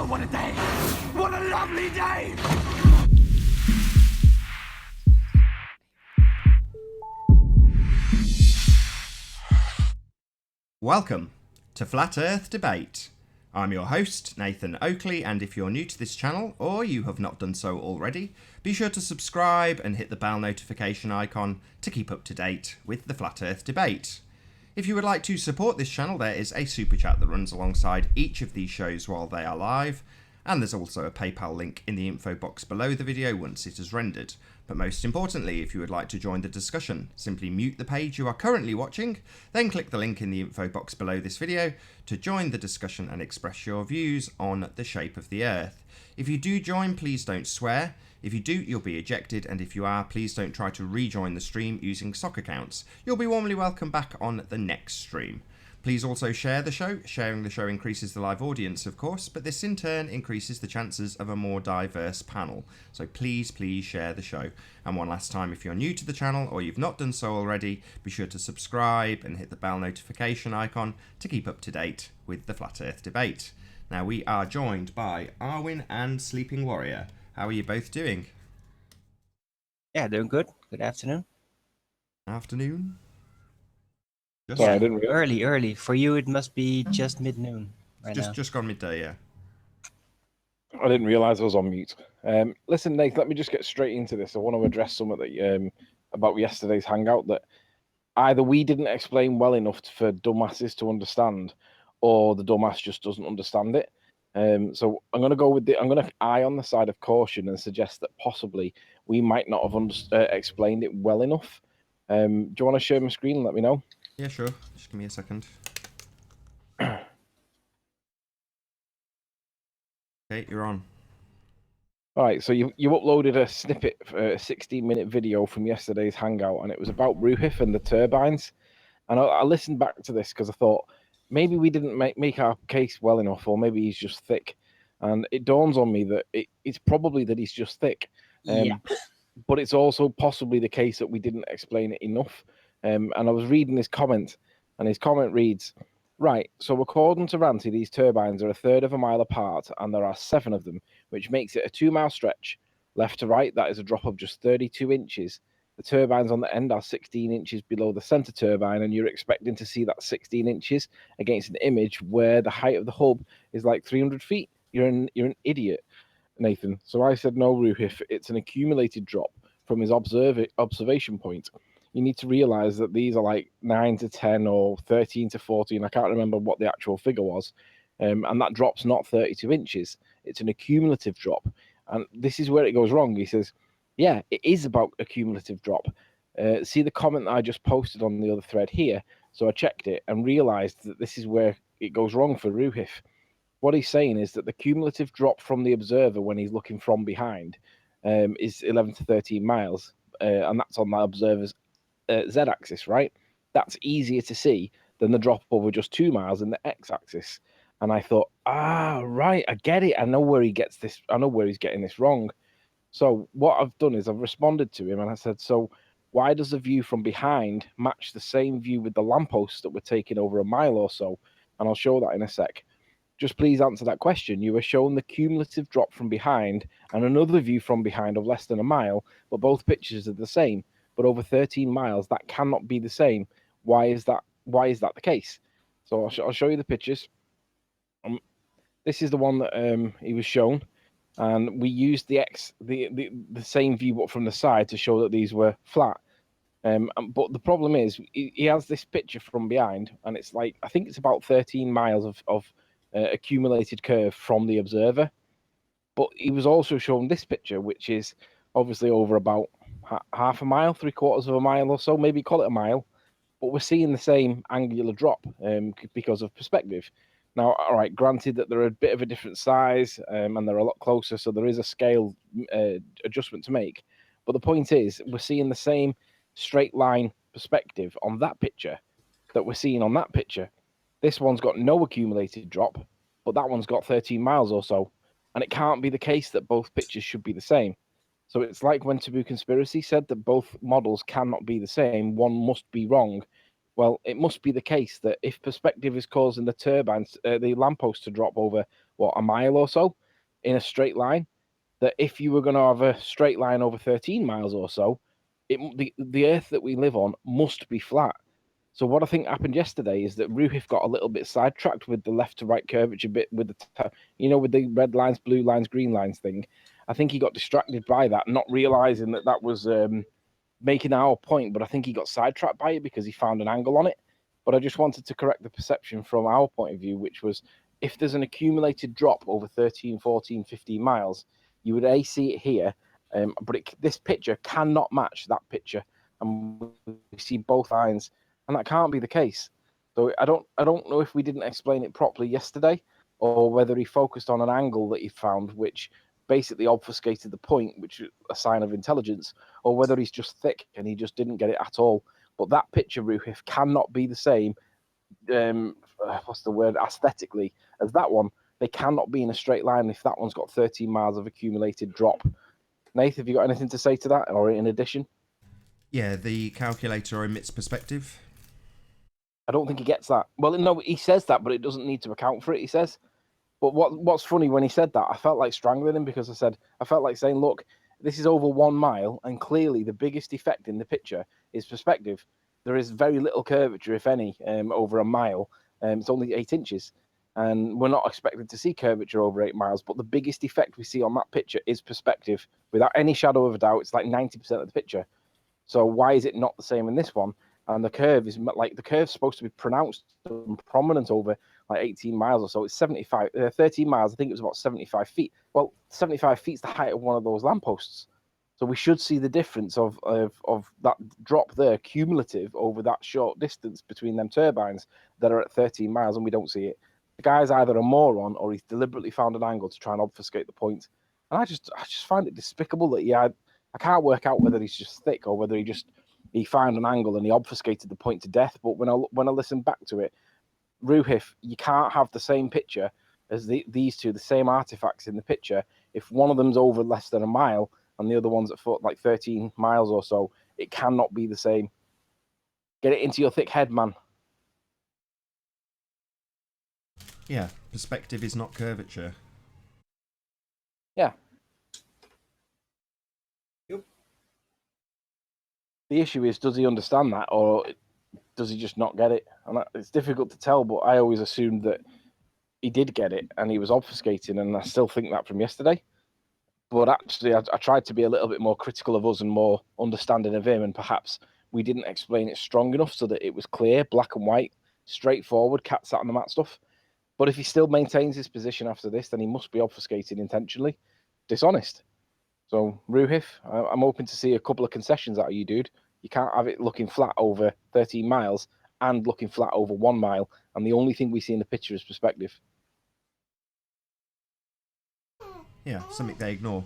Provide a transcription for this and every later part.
Oh, what a day! What a lovely day! Welcome to Flat Earth Debate. I'm your host, Nathan Oakley, and if you're new to this channel, or you have not done so already, be sure to subscribe and hit the bell notification icon to keep up to date with the Flat Earth Debate. If you would like to support this channel, there is a super chat that runs alongside each of these shows while they are live, and there's also a PayPal link in the info box below the video once it is rendered. But most importantly, if you would like to join the discussion, simply mute the page you are currently watching, then click the link in the info box below this video to join the discussion and express your views on the shape of the Earth. If you do join, please don't swear. If you do, you'll be ejected, and if you are, please don't try to rejoin the stream using sock accounts. You'll be warmly welcomed back on the next stream. Please also share the show. Sharing the show increases the live audience, of course, but this in turn increases the chances of a more diverse panel. So please share the show. And one last time, if you're new to the channel or you've not done so already, be sure to subscribe and hit the bell notification icon to keep up to date with the Flat Earth Debate. Now, we are joined by Arwin and Sleeping Warrior. How are you both doing? Yeah, doing good. Good afternoon. Afternoon? Sorry, I didn't realize. Early. For you, it must be just mid-noon right now. Just gone midday, yeah. I didn't realise I was on mute. Listen, Nate, let me just get straight into this. I want to address something that about yesterday's hangout that either we didn't explain well enough for dumbasses to understand, or the dumbass just doesn't understand it. So I'm going to go with I'm going to eye on the side of caution and suggest that possibly we might not have explained it well enough. Do you want to share my screen and let me know? Yeah, sure. Just give me a second. Okay, you're on. All right, so you uploaded a snippet, a 16-minute video from yesterday's hangout, and it was about Ruhif and the turbines. And I listened back to this because I thought maybe we didn't make our case well enough, or maybe he's just thick. And it dawns on me that it's probably that he's just thick. Yeah. But it's also possibly the case that we didn't explain it enough. And I was reading his comment, and his comment reads, right, so according to Ranty, these turbines are a third of a mile apart, and there are 7 of them, which makes it a 2-mile stretch. Left to right, that is a drop of just 32 inches. The turbines on the end are 16 inches below the center turbine, and you're expecting to see that 16 inches against an image where the height of the hub is like 300 feet. You're an idiot, Nathan. So I said, no, Ruhif, it's an accumulated drop from his observation point. You need to realize that these are like 9 to 10 or 13 to 14. I can't remember what the actual figure was. And that drop's not 32 inches. It's an accumulative drop. And this is where it goes wrong. He says, yeah, it is about a cumulative drop. See the comment that I just posted on the other thread here. So I checked it and realized that this is where it goes wrong for Ruhif. What he's saying is that the cumulative drop from the observer when he's looking from behind is 11 to 13 miles. And that's on the observer's z-axis, right? That's easier to see than the drop over just 2 miles in the x-axis. And I thought, right, I get it. I know where he gets this. I know where he's getting this wrong. So what I've done is I've responded to him and I said, so why does the view from behind match the same view with the lampposts that were taken over a mile or so? And I'll show that in a sec. Just please answer that question. You were shown the cumulative drop from behind and another view from behind of less than a mile, but both pictures are the same. But over 13 miles, that cannot be the same. Why is that? Why is that the case? So I'll show you the pictures. This is the one that he was shown, and we used the same view but from the side to show that these were flat. But the problem is he has this picture from behind, and it's like I think it's about 13 miles of accumulated curve from the observer. But he was also shown this picture, which is obviously over about half a mile, 3/4 of a mile or so, maybe call it a mile. But we're seeing the same angular drop because of perspective. Now, all right, granted that they're a bit of a different size and they're a lot closer, so there is a scale adjustment to make. But the point is, we're seeing the same straight line perspective on that picture that we're seeing on that picture. This one's got no accumulated drop, but that one's got 13 miles or so. And it can't be the case that both pictures should be the same. So it's like when Taboo Conspiracy said that both models cannot be the same. One must be wrong. Well, it must be the case that if perspective is causing the turbines, the lamppost to drop over, a mile or so in a straight line, that if you were going to have a straight line over 13 miles or so, the Earth that we live on must be flat. So what I think happened yesterday is that Ruhif got a little bit sidetracked with the left to right curvature bit with with the red lines, blue lines, green lines thing. I think he got distracted by that, not realizing that was making our point, but I think he got sidetracked by it because he found an angle on it. But I just wanted to correct the perception from our point of view, which was if there's an accumulated drop over 13, 14, 15 miles, you would see it here, but this picture cannot match that picture. And we see both lines, and that can't be the case. So I don't know if we didn't explain it properly yesterday, or whether he focused on an angle that he found, which basically obfuscated the point, which is a sign of intelligence, or whether he's just thick and he just didn't get it at all. But that picture, Ruhif, cannot be the same, what's the word, aesthetically, as that one. They cannot be in a straight line if that one's got 13 miles of accumulated drop. Nath, have you got anything to say to that, or in addition? Yeah, the calculator omits perspective. I don't think he gets that. Well, no, he says that, but it doesn't need to account for it, he says. But what's funny, when he said that, I felt like strangling him, because I felt like saying, look, this is over 1 mile, and clearly the biggest effect in the picture is perspective. There is very little curvature, if any, over a mile. It's only 8 inches. And we're not expected to see curvature over 8 miles, but the biggest effect we see on that picture is perspective. Without any shadow of a doubt, it's like 90% of the picture. So why is it not the same in this one? And the curve is like, the curve's supposed to be pronounced and prominent over like 18 miles or so. It's 13 miles. I think it was about 75 feet. Well, 75 feet is the height of one of those lampposts. So we should see the difference of that drop there, cumulative over that short distance between them turbines that are at 13 miles, and we don't see it. The guy's either a moron or he's deliberately found an angle to try and obfuscate the point. And I just find it despicable that I can't work out whether he's just thick or whether he found an angle and he obfuscated the point to death. But when I listen back to it, Ruhif, you can't have the same picture as these two, the same artifacts in the picture. If one of them's over less than a mile and the other one's at like 13 miles or so, it cannot be the same. Get it into your thick head, man. Yeah, perspective is not curvature. Yeah. Yep. The issue is, does he understand that, or does he just not get it? And it's difficult to tell, but I always assumed that he did get it and he was obfuscating, and I still think that from yesterday. But actually, I tried to be a little bit more critical of us and more understanding of him, and perhaps we didn't explain it strong enough so that it was clear, black and white, straightforward, cat sat on the mat stuff. But if he still maintains his position after this, then he must be obfuscating intentionally, dishonest. So, Ruhif, I'm hoping to see a couple of concessions out of you, dude. You can't have it looking flat over 13 miles and looking flat over 1 mile, and the only thing we see in the picture is perspective. Yeah, something they ignore,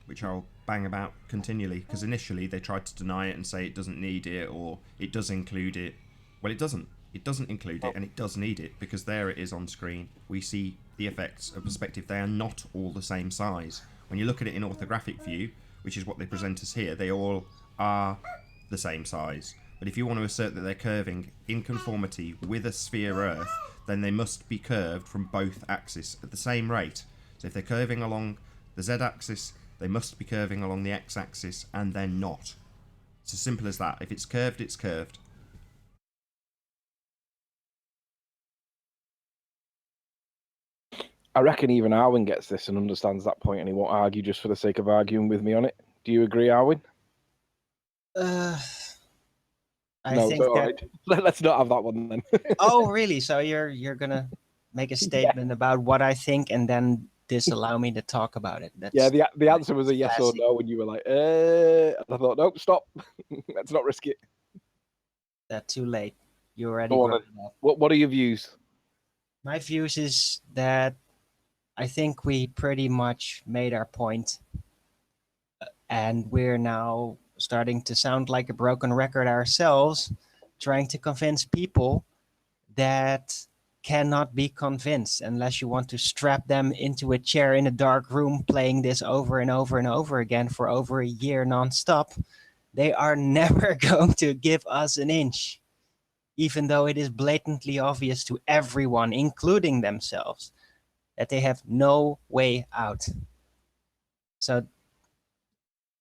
which I'll bang about continually, because initially they tried to deny it and say it doesn't need it, or it does include it. Well, it doesn't. It doesn't include it, and it does need it, because there it is on screen. We see the effects of perspective. They are not all the same size. When you look at it in orthographic view, which is what they present us here, they all are the same size. But if you want to assert that they're curving in conformity with a sphere Earth, then they must be curved from both axes at the same rate. So if they're curving along the z-axis, they must be curving along the x-axis, and they're not. It's as simple as that. If it's curved, it's curved. I reckon even Arwin gets this and understands that point, and he won't argue just for the sake of arguing with me on it. Do you agree, Arwin? I No, think so, that. right. Let's not have that one then. Oh, really? So you're gonna make a statement about what I think and then disallow me to talk about it? That's the answer was a yes classy. or no, and you were like, and I thought, nope, stop. Let's not risk it. That's too late. You already Go on, brought then. it up. What are your views? My views is that I think we pretty much made our point, and we're now starting to sound like a broken record ourselves, trying to convince people that cannot be convinced unless you want to strap them into a chair in a dark room playing this over and over and over again for over a year nonstop. They are never going to give us an inch. even though it is blatantly obvious to everyone, including themselves, that they have no way out. So,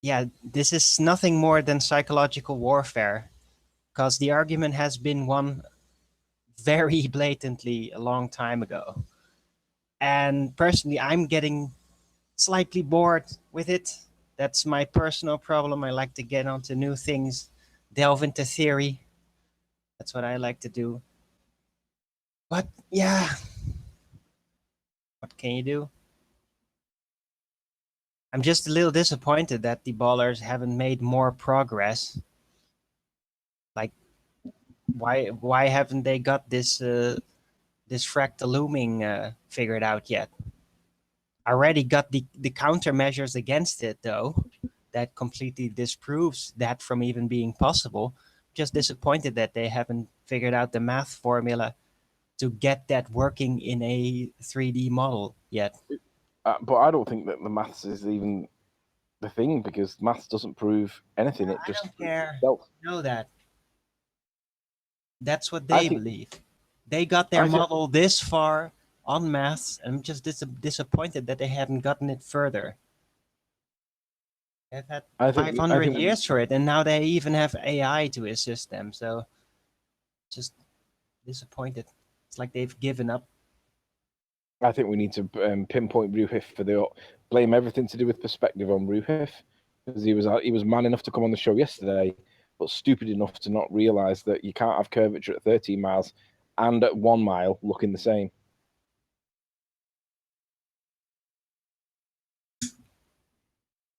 yeah, this is nothing more than psychological warfare, because the argument has been won very blatantly a long time ago. And personally, I'm getting slightly bored with it. That's my personal problem. I like to get onto new things, delve into theory. That's what I like to do. But yeah, what can you do? I'm just a little disappointed that the ballers haven't made more progress. Like, why haven't they got this this fractal looming figured out yet? I already got the countermeasures against it though. That completely disproves that from even being possible. Just disappointed that they haven't figured out the math formula to get that working in a 3D model yet. But I don't think that the maths is even the thing, because maths doesn't prove anything. It I just don't care. itself. You know that. That's what I they think- believe. They got their I thi- model this far on maths, and I'm just disappointed that they haven't gotten it further. They've had I think- 500 years for it, and now they even have AI to assist them. So, just disappointed. It's like they've given up. I think we need to pinpoint Ruhif for blame everything to do with perspective on Ruhif, because he was man enough to come on the show yesterday, but stupid enough to not realise that you can't have curvature at 13 miles and at 1 mile looking the same.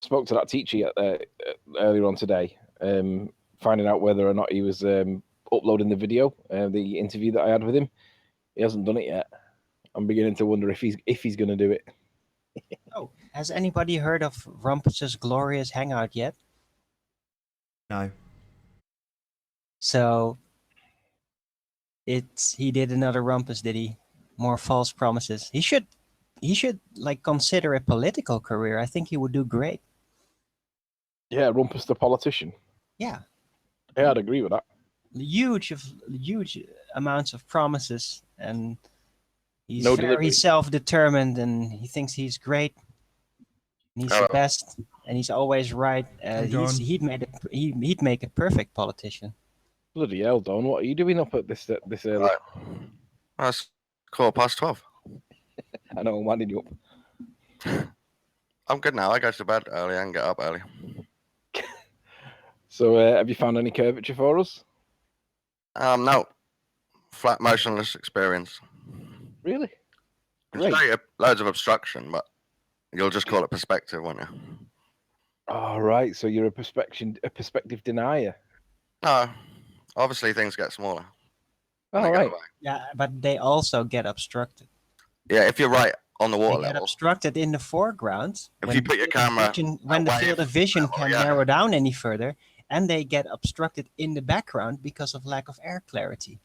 Spoke to that teacher earlier on today, finding out whether or not he was uploading the video, the interview that I had with him. He hasn't done it yet. I'm beginning to wonder if he's going to do it. Oh, has anybody heard of Rumpus's Glorious Hangout yet? No. So, he did another Rumpus, did he? More false promises. He should like consider a political career. I think he would do great. Yeah, Rumpus the politician. Yeah, Yeah, I'd agree with that. huge amounts of promises, and he's No very delivery. self-determined, and he thinks he's great. And he's the best, and he's always right. John. He'd make a perfect politician. Bloody hell, Don! What are you doing up at this early? Right. Well, it's 12:15. I know I'm winding you up. I'm good now. I go to bed early and get up early. So, have you found any curvature for us? No. Flat motionless experience. Really? It's Great. very, loads of obstruction, but you'll just call it perspective, won't you? All right. So you're a perspective denier. No. Obviously, things get smaller. when All they go right. away. Yeah, but they also get obstructed. Yeah, if you're right on the They water get level. obstructed in the foreground. If when you the put your field of camera vision- when the away field of from vision level, can yeah. narrow down any further, and they get obstructed in the background because of lack of air clarity.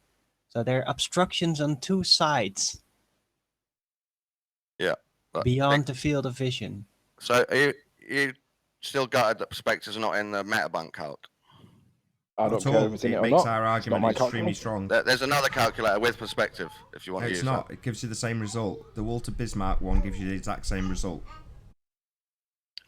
So there are obstructions on two sides But beyond the field of vision. So you still gutted that perspective's not in the metabunk calc. I Not don't at care all. if it's in It it or makes not. our It's not argument my extremely calculation. strong. There's another calculator with perspective if you want No, to it's use not. that. It gives you the same result. The Walter Bismarck one gives you the exact same result.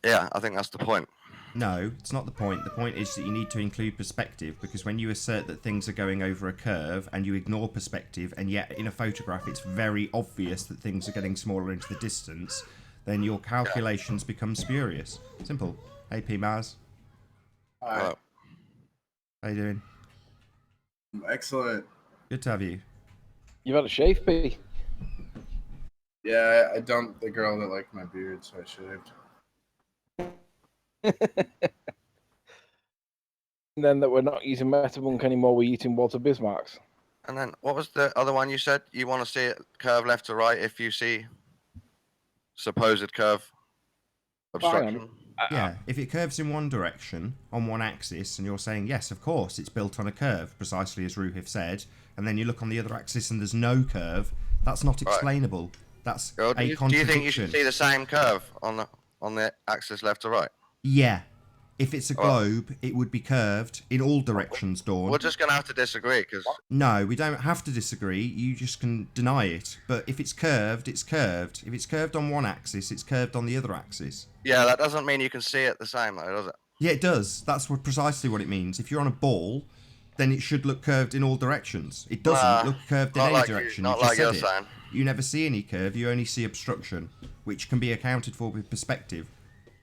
Yeah, I think that's the point. No, it's not the point. The point is that you need to include perspective, because when you assert that things are going over a curve and you ignore perspective, and yet in a photograph it's very obvious that things are getting smaller into the distance, then your calculations become spurious. Simple. Hey, P. Mars. Hello. How you doing? Excellent. Good to have you. You've had a shave, P. Yeah, I dumped the girl that liked my beard, so I shaved. And then that we're not using Metabunk anymore, we're using Walter Bismarck's. And then what was the other one you said? You want to see it curve left to right if you see supposed curve obstruction? Yeah, if it curves in one direction, on one axis, and you're saying, yes, of course, it's built on a curve, precisely as Ruhif said, and then you look on the other axis and there's no curve, that's not explainable. That's Well, a do you contradiction. think you should see the same curve on the axis left to right? Yeah. If it's a Well- globe, it would be curved in all directions, Dawn. We're just going to have to disagree because No, we don't have to disagree. You just can deny it. But if it's curved, it's curved. If it's curved on one axis, it's curved on the other axis. yeah, that doesn't mean you can see it the same though, does it? Yeah, it does. That's precisely what it means. If you're on a ball, then it should look curved in all directions. It doesn't look curved in Not any like direction. You, not just like you're said it. saying. You never see any curve. You only see obstruction, which can be accounted for with perspective.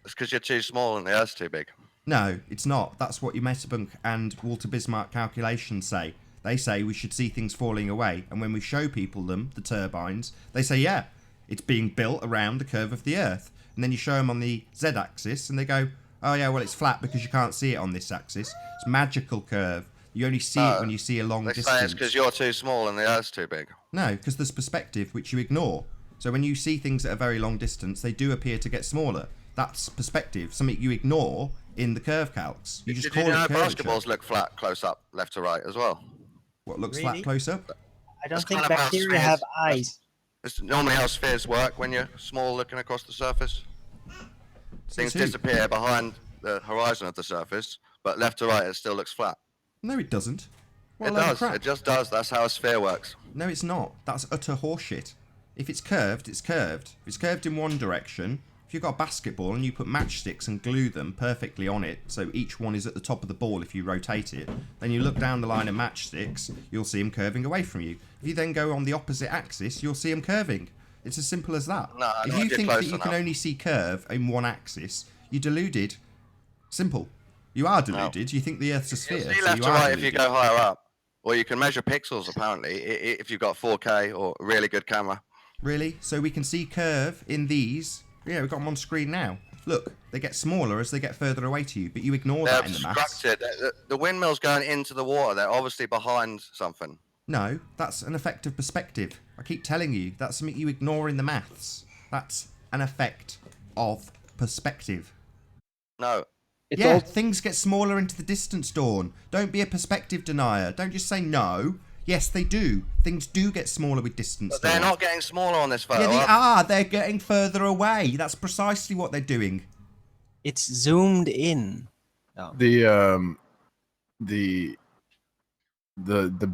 It's because you're too small and the Earth's too big. No, it's not. That's what your Metabunk and Walter Bismarck calculations say. They say we should see things falling away, and when we show people them, the turbines, they say, yeah, it's being built around the curve of the Earth. And then you show them on the Z-axis, and they go, oh yeah, well, it's flat because you can't see it on this axis. It's magical curve. You only see it when you see a long They distance. say it's because you're too small and the Earth's too big. No, because there's perspective, which you ignore. So when you see things at a very long distance, they do appear to get smaller. That's perspective, something you ignore in the curve calcs. You just Did call you know it curvature. basketballs look flat close up, left to right as well? What looks Really? flat close up? I don't That's think kind of how bacteria have spheres- eyes. It's normally how spheres work when you're small looking across the surface. Things too. disappear behind the horizon of the surface, but left to right it still looks flat. No, it doesn't. What It a load of does. crap. It just does. That's how a sphere works. No, it's not. That's utter horseshit. If it's curved, it's curved. If it's curved in one direction, if you've got a basketball and you put matchsticks and glue them perfectly on it, so each one is at the top of the ball if you rotate it, then you look down the line of matchsticks, you'll see them curving away from you. If you then go on the opposite axis, you'll see them curving. It's as simple as that. No, if not you if you're think that close you can enough. only see curve in one axis, you're deluded. Simple. You are deluded. You think the Earth's a You sphere, see so left you to are right if you deluded. go higher up. Or you can measure pixels apparently if you've got 4K or a really good camera. Really? So we can see curve in these. Yeah, we've got them on screen now. Look, they get smaller as they get further away to you, but you ignore They're that in the maths. obstructed. The windmill's going into the water. They're obviously behind something. No, that's an effect of perspective. I keep telling you, that's something you ignore in the maths. That's an effect of perspective. No. It's Yeah, all things get smaller into the distance, Dawn. Don't be a perspective denier. Don't just say no. Yes, they do. Things do get smaller with distance, But they're Dawn. not getting smaller on this photo. Yeah, they are. They're getting further away. That's precisely what they're doing. It's zoomed in. Oh. The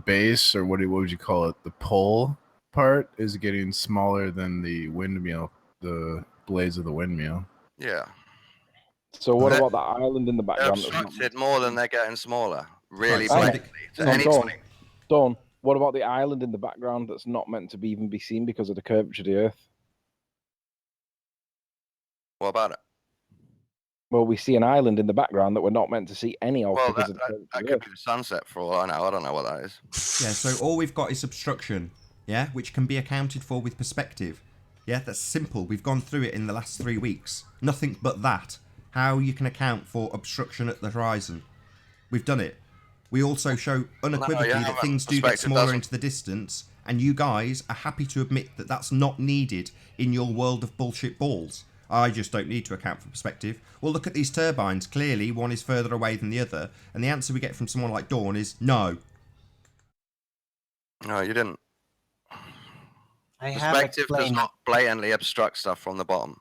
base, or what would you call it? The pole part is getting smaller than the windmill, the blades of the windmill. Yeah. So what That- about that island in the They're background? that's not- obstructed more than they're getting smaller. Really Right, so blatantly. they- To any Dawn, swing. Dawn, what about the island in the background that's not meant to be even be seen because of the curvature of the Earth? What about it? Well, we see an island in the background that we're not meant to see any of Well, because that, of the that, curvature that of the could Earth. be the sunset for all I know. I don't know what that is. Yeah, so all we've got is obstruction, yeah, which can be accounted for with perspective. Yeah, that's simple. We've gone through it in the last 3 weeks. Nothing but that. How you can account for obstruction at the horizon. We've done it. We also show unequivocally that haven't. things do get Perspective smaller doesn't. into the distance, and you guys are happy to admit that that's not needed in your world of bullshit balls. I just don't need to account for perspective. Well, look at these turbines. Clearly, one is further away than the other, and the answer we get from someone like Dawn is no. No, you didn't. I have Perspective does explained. not blatantly obstruct stuff from the bottom.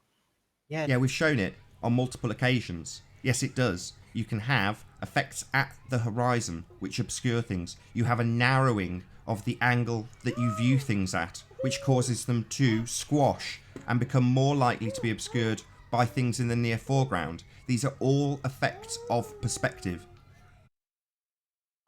Yeah, we've shown it on multiple occasions. Yes, it does. You can have effects at the horizon which obscure things. You have a narrowing of the angle that you view things at, which causes them to squash and become more likely to be obscured by things in the near foreground. These are all effects of perspective.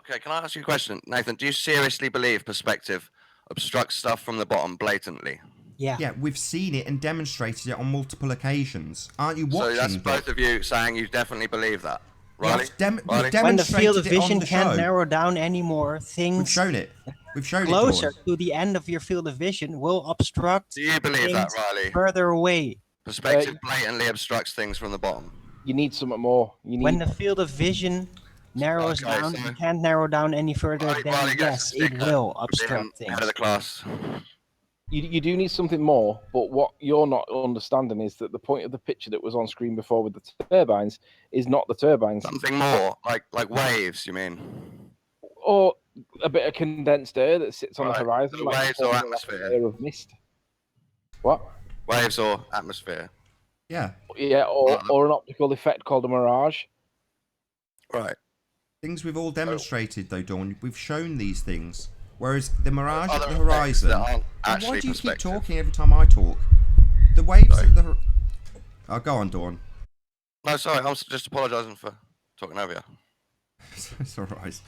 Okay, can I ask you a question, Nathan? Do you seriously believe perspective obstructs stuff from the bottom blatantly? Yeah. Yeah, we've seen it and demonstrated it on multiple occasions. Aren't you So watching? that's Vic? both of you saying you definitely believe that, Yeah, Riley? we've we've Riley? When the demonstrated field of it on vision the can't show. narrow down anymore, We've things shown it. We've shown closer it. Dawn. to the end of your field of vision will obstruct Do you believe that, things Riley? further away. Perspective blatantly obstructs things from the bottom. You need something more. You need. When the field of vision narrows Okay, down, so- you can't narrow down any further, Riley then gets yes, a it sticker will for being obstruct things. Head of the class. You do need something more, but what you're not understanding is that the point of the picture that was on screen before with the turbines is not the turbines, Something more, like waves. You mean? or a bit of condensed air that sits on Right, the horizon, so like waves or forming like a atmosphere? layer of mist. What? Waves or atmosphere? Yeah. Yeah, or an optical effect called a mirage. Right. Things we've all demonstrated, though, Dawn. We've shown these things. Whereas the mirage at Other the effects that horizon. aren't Why actually do you keep perspective. talking every time I talk? The waves Sorry. at the. Oh, go on, Dawn. No, sorry, I'm just apologising for talking over you. It's all right.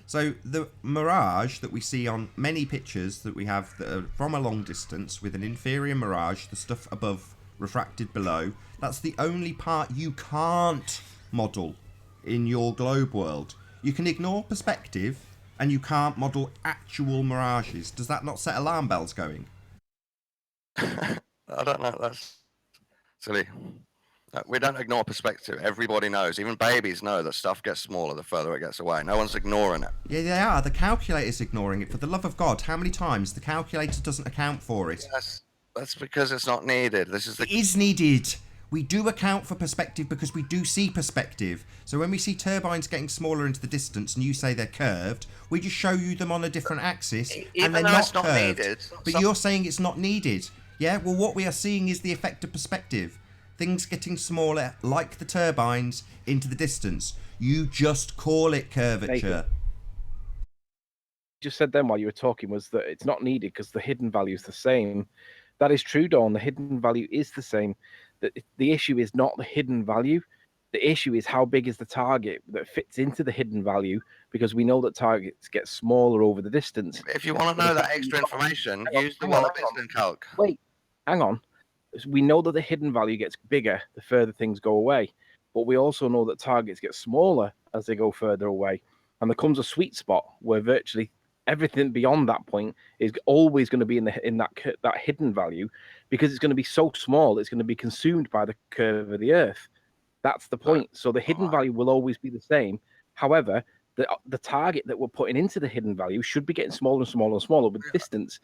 So the mirage that we see on many pictures that we have that are from a long distance with an inferior mirage, the stuff above refracted below, that's the only part you can't model in your globe world. You can ignore perspective and you can't model actual mirages. Does that not set alarm bells going? I don't know. That's silly. We don't ignore perspective. Everybody knows. Even babies know that stuff gets smaller the further it gets away. No one's ignoring it. Yeah, they are. The calculator's ignoring it. For the love of God, how many times the calculator doesn't account for it? Yes, that's because it's not needed. This is the. It is needed. We do account for perspective because we do see perspective. So when we see turbines getting smaller into the distance and you say they're curved, we just show you them on a different axis and Even they're though not it's not curved. needed, But you're saying it's not needed. Yeah, well, what we are seeing is the effect of perspective. Things getting smaller, like the turbines, into the distance. You just call it curvature. Just said then while you were talking was that it's not needed because the hidden value is the same. That is true, Dawn. The hidden value is the same. The issue is not the hidden value. The issue is how big is the target that fits into the hidden value, because we know that targets get smaller over the distance. If you want to know that extra information, use the Wallace calc. Wait, hang on. We know that the hidden value gets bigger the further things go away, but we also know that targets get smaller as they go further away. And there comes a sweet spot where virtually everything beyond that point is always going to be in that hidden value, because it's going to be so small, it's going to be consumed by the curve of the Earth. That's the point. So the hidden value will always be the same. However, the target that we're putting into the hidden value should be getting smaller and smaller and smaller with distance.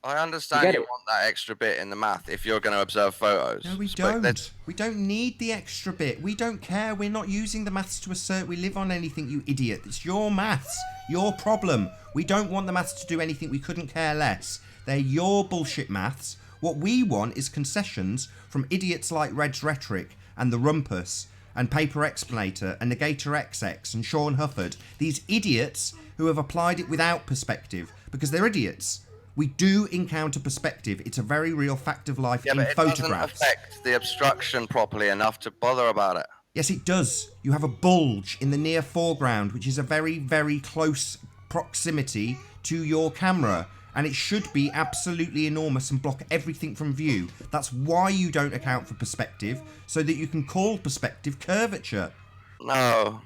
I understand you want that extra bit in the math if you're going to observe photos. No, we don't. We don't need the extra bit. We don't care. We're not using the maths to assert we live on anything, you idiot. It's your maths. Your problem. We don't want the maths to do anything. We couldn't care less. They're your bullshit maths. What we want is concessions from idiots like Red's Rhetoric and the Rumpus and Paper Explanator and Negator XX and Sean Hufford. These idiots who have applied it without perspective because they're idiots. We do encounter perspective. It's a very real fact of life in but it photographs. doesn't affect the obstruction properly enough to bother about it. Yes, it does. You have a bulge in the near foreground, which is a very, very close proximity to your camera. And it should be absolutely enormous and block everything from view. That's why you don't account for perspective, so that you can call perspective curvature. No.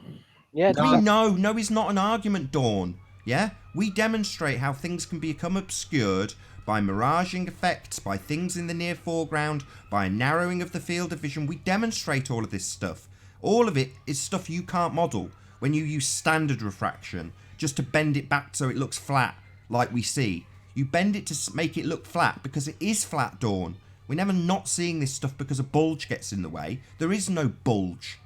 Yeah, No is not an argument, Dawn. Yeah? We demonstrate how things can become obscured by miraging effects, by things in the near foreground, by a narrowing of the field of vision. We demonstrate all of this stuff. All of it is stuff you can't model when you use standard refraction, just to bend it back so it looks flat, like we see. You bend it to make it look flat because it is flat, Dawn. We're never not seeing this stuff because a bulge gets in the way. There is no bulge.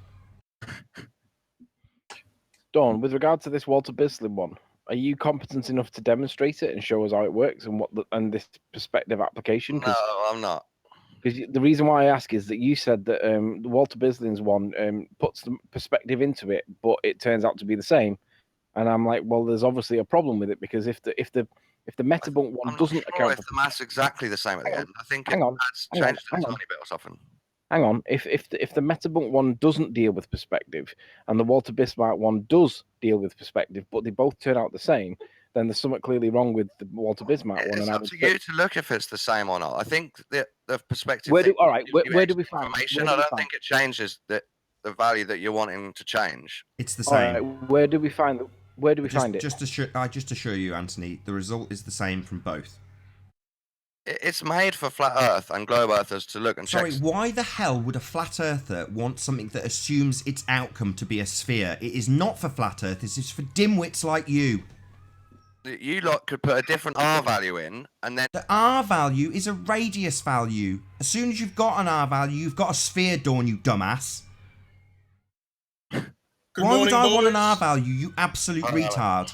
Dawn, with regard to this Walter Bislin one, are you competent enough to demonstrate it and show us how it works and this perspective application? No, I'm not. Because the reason why I ask is that you said that the Walter Bislin's one puts the perspective into it, but it turns out to be the same. And I'm like, well, there's obviously a problem with it, because if the Metabunk one doesn't account if the math's exactly the same at the end. I think hang on, it's changed a tiny bit or something. Hang on, if the Metabunk one doesn't deal with perspective and the Walter Bismarck one does deal with perspective, but they both turn out the same, then there's something clearly wrong with the Walter Bismarck one. It's up to you to look if it's the same or not. I think the perspective. Where do we find information? I don't think it changes the value that you're wanting to change. It's the same. Where do we find it? I just assure you, Anthony, the result is the same from both. It's made for flat Earth and globe Earthers to look and check. Sorry, why the hell would a flat earther want something that assumes its outcome to be a sphere? It is not for flat earthers, it's for dimwits like you. You lot could put a different R value in, and then... The R value is a radius value. As soon as you've got an R value, you've got a sphere, Dawn, you dumbass. Why would I want an R value, you absolute retard?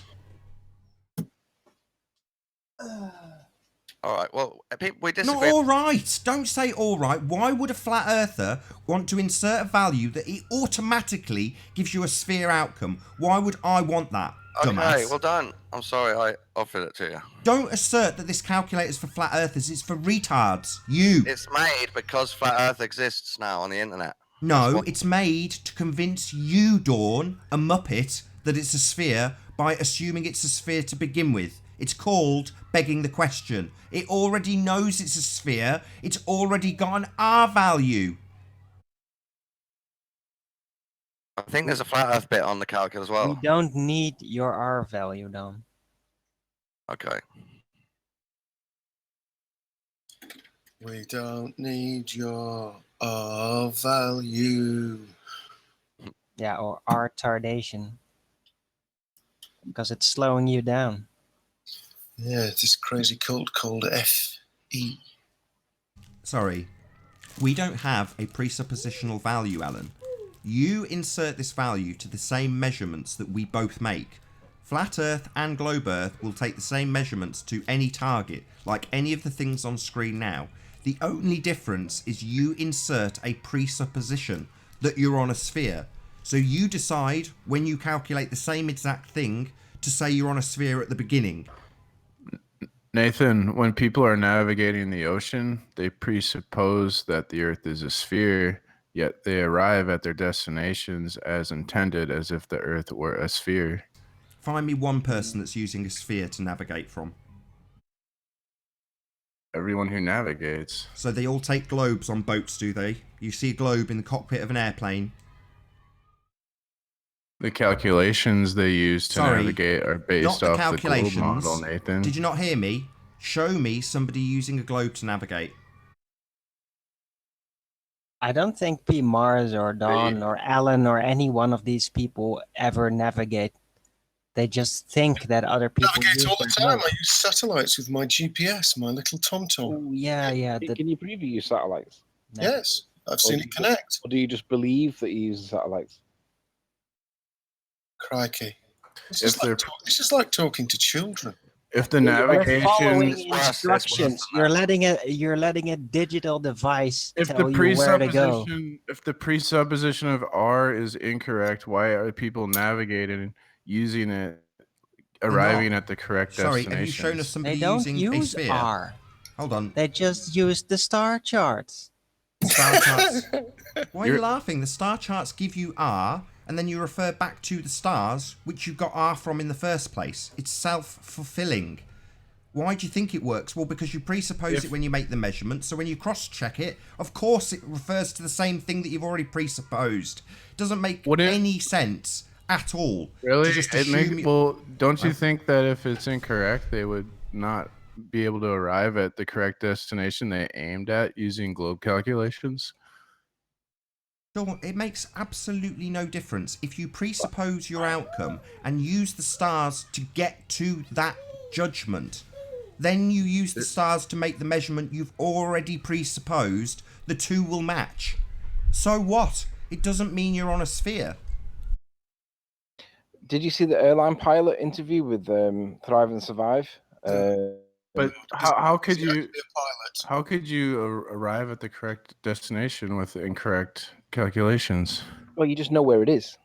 All right. Well, people, we Not disagree. all right. Don't say all right. Why would a flat earther want to insert a value that it automatically gives you a sphere outcome? Why would I want that, dumbass? Okay, well done. I'm sorry I offered it to you. Don't assert that this calculator's for flat earthers. It's for retards. You. It's made because flat Earth exists now on the internet. No, it's made to convince you, Dawn, a muppet, that it's a sphere by assuming it's a sphere to begin with. It's called begging the question. It already knows it's a sphere. It's already got an R value. I think there's a flat Earth bit on the calculator as well. We don't need your R value, Dom. Okay. We don't need your R value. Yeah, or R tardation. Because it's slowing you down. Yeah, this crazy cult called FE. Sorry. We don't have a presuppositional value, Alan. You insert this value to the same measurements that we both make. Flat Earth and Globe Earth will take the same measurements to any target, like any of the things on screen now. The only difference is you insert a presupposition that you're on a sphere. So you decide when you calculate the same exact thing to say you're on a sphere at the beginning. Nathan, when people are navigating the ocean, they presuppose that the Earth is a sphere, yet they arrive at their destinations as intended, as if the Earth were a sphere. Find me one person that's using a sphere to navigate from. Everyone who navigates. So they all take globes on boats, do they? You see a globe in the cockpit of an airplane. The calculations they use to navigate are based not the off the globe calculations. model, Nathan. Did you not hear me? Show me somebody using a globe to navigate. I don't think P. Mars or Dawn or Alan or any one of these people ever navigate. They just think that other people Navigate use all the their time. globe. I use satellites with my GPS, my little TomTom. Oh, yeah. Can you prove you use satellites? No. Yes, I've seen it connect. Or do you just believe that you use satellites? Crikey. This If is like talking to children. If the You're following navigation, instructions. You're letting a digital device if tell the you where to go. presupposition of R is incorrect, why are people navigating, using it, arriving at the correct Sorry, destination? have you shown us They somebody don't using a use sphere? R. Hold on. They just use the star charts. Star charts. Why are you laughing? The star charts give you R, and then you refer back to the stars, which you got R from in the first place. It's self-fulfilling. Why do you think it works? Well, because you presuppose it when you make the measurement, so when you cross-check it, of course it refers to the same thing that you've already presupposed. It doesn't make any sense at all. Really? Just assume Well, don't you think that if it's incorrect, they would not be able to arrive at the correct destination they aimed at using globe calculations? It makes absolutely no difference. If you presuppose your outcome and use the stars to get to that judgment, then you use the stars to make the measurement you've already presupposed, the two will match. So what? It doesn't mean you're on a sphere. Did you see the airline pilot interview with Thrive and Survive? But how could you arrive at the correct destination with incorrect calculations? Well, you just know where it is.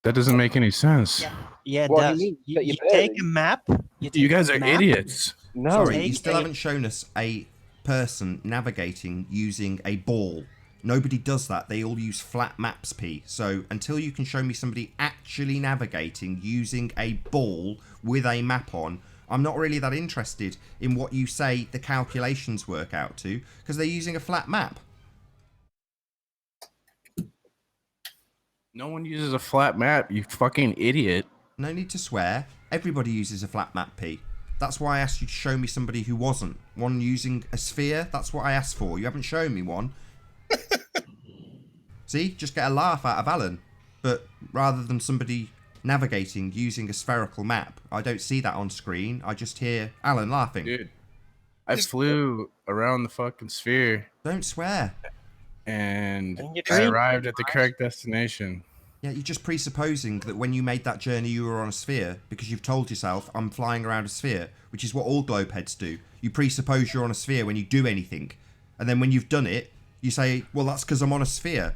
That doesn't make any sense. Yeah, it What do you does. mean? You, That you you're take there. a map. You guys are idiots. No. Sorry, you Take still a- haven't shown us a person navigating using a ball. Nobody does that. They all use flat maps, P. So until you can show me somebody actually navigating using a ball with a map on, I'm not really that interested in what you say the calculations work out to, because they're using a flat map. No one uses a flat map, you fucking idiot. No need to swear. Everybody uses a flat map, P. That's why I asked you to show me somebody who wasn't. One using a sphere, that's what I asked for. You haven't shown me one. See? Just get a laugh out of Alan. But rather than somebody navigating using a spherical map, I don't see that on screen. I just hear Alan laughing. Dude, I flew around the fucking sphere Don't swear. and In your I dream. arrived at the correct destination. Yeah, you're just presupposing that when you made that journey, you were on a sphere because you've told yourself, I'm flying around a sphere, which is what all globe heads do. You presuppose you're on a sphere when you do anything. And then when you've done it, you say, well, that's because I'm on a sphere.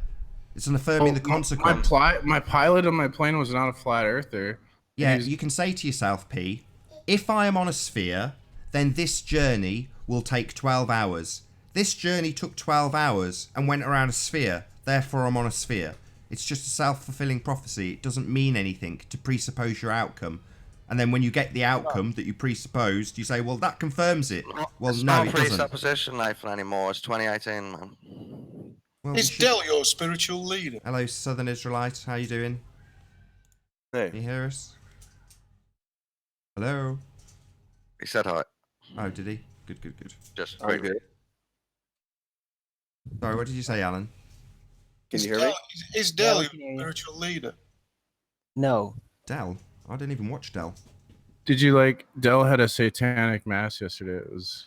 It's an affirming the consequent. My pilot on my plane was not a flat earther. Yeah, you can say to yourself, P, if I am on a sphere, then this journey will take 12 hours. This journey took 12 hours and went around a sphere. Therefore, I'm on a sphere. It's just a self-fulfilling prophecy. It doesn't mean anything to presuppose your outcome. And then when you get the outcome that you presupposed, you say, well, that confirms it. Well, It's no, not it doesn't. presupposition, Nathan, anymore. It's 2018, man. Well, Is we should- Del your spiritual leader? Hello, Southern Israelite. How you doing? Hey. Can you hear us? Hello? He said hi. Oh, did he? Good, good, good. Just I'm quickly. good. Sorry, what did you say, Alan? Can Is you hear Del, me? Is Del Yeah, I your can hear you. spiritual leader? No. Del? I didn't even watch Del. Did you like Dell had a satanic mass yesterday? It was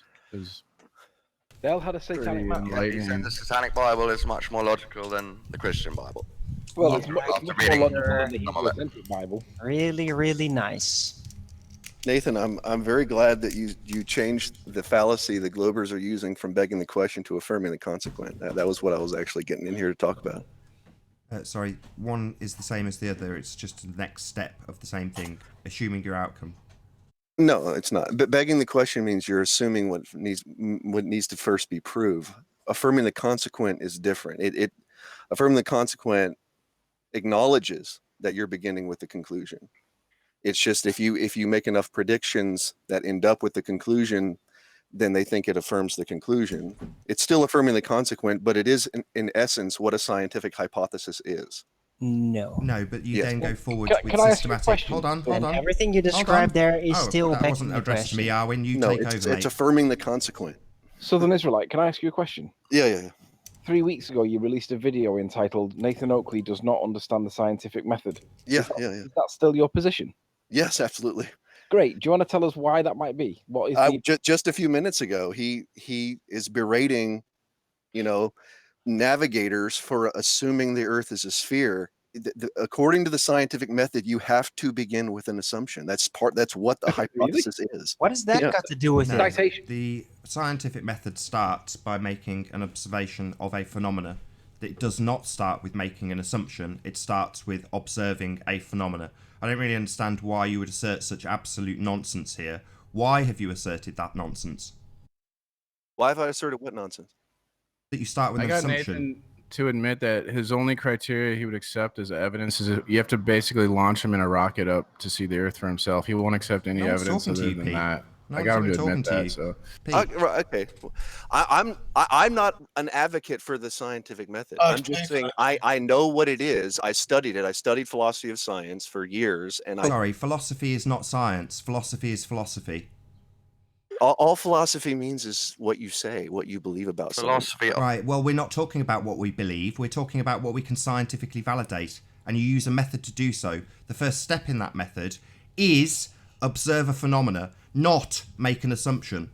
Dell had a satanic pretty mass. Yeah, he enlightening. said the Satanic Bible is much more logical than the Christian Bible. Well, Yeah, it's much after more reading logical than the some of it. Hebrew-centric Bible. Really, really nice. Nathan, I'm very glad that you changed the fallacy the Globers are using from begging the question to affirming the consequent. That was what I was actually getting in here to talk about. Sorry, one is the same as the other. It's just the next step of the same thing, assuming your outcome. No, it's not. But begging the question means you're assuming what needs to first be proved. Affirming the consequent is different. It affirming the consequent acknowledges that you're beginning with the conclusion. It's just if you make enough predictions that end up with the conclusion, then they think it affirms the conclusion. It's still affirming the consequent, but it is in essence what a scientific hypothesis is. No. No, but you Yes. then go forward Can- with can I ask you a systematic. question? Hold on, And hold on. everything you Hold on. described there is still that begging wasn't the addressed to me, question. Arwen. You No, take it's over, mate. affirming the consequent. Southern Israelite, can I ask you a question? Yeah. 3 weeks ago, you released a video entitled "Nathan Oakley does not understand the scientific method." Yeah. Is that still your position? Yes, absolutely. Great. Do you want to tell us why that might be? What is the Just a few minutes ago, he is berating, navigators for assuming the Earth is a sphere. According to the scientific method, you have to begin with an assumption. That's what the hypothesis is. What has that Yeah. got to do with No, it? citation? the scientific method starts by making an observation of a phenomena. It does not start with making an assumption. It starts with observing a phenomena. I don't really understand why you would assert such absolute nonsense here. Why have you asserted that nonsense? Why have I asserted what nonsense? That you start with I an got assumption. Nathan to admit that his only criteria he would accept as evidence is you have to basically launch him in a rocket up to see the Earth for himself. He won't accept any No one's evidence talking to other you, than Pete. that. No I one's got him even to talking admit to that. you. So Pete, Right, okay. I'm not an advocate for the scientific method. Oh, I'm just saying I know what it is. I studied it. I studied philosophy of science for years, and sorry, philosophy is not science. Philosophy is philosophy. all philosophy means is what you say, what you believe about something. Philosophy. Right, well, we're not talking about what we believe. We're talking about what we can scientifically validate. And you use a method to do so. The first step in that method is observe a phenomena, not make an assumption.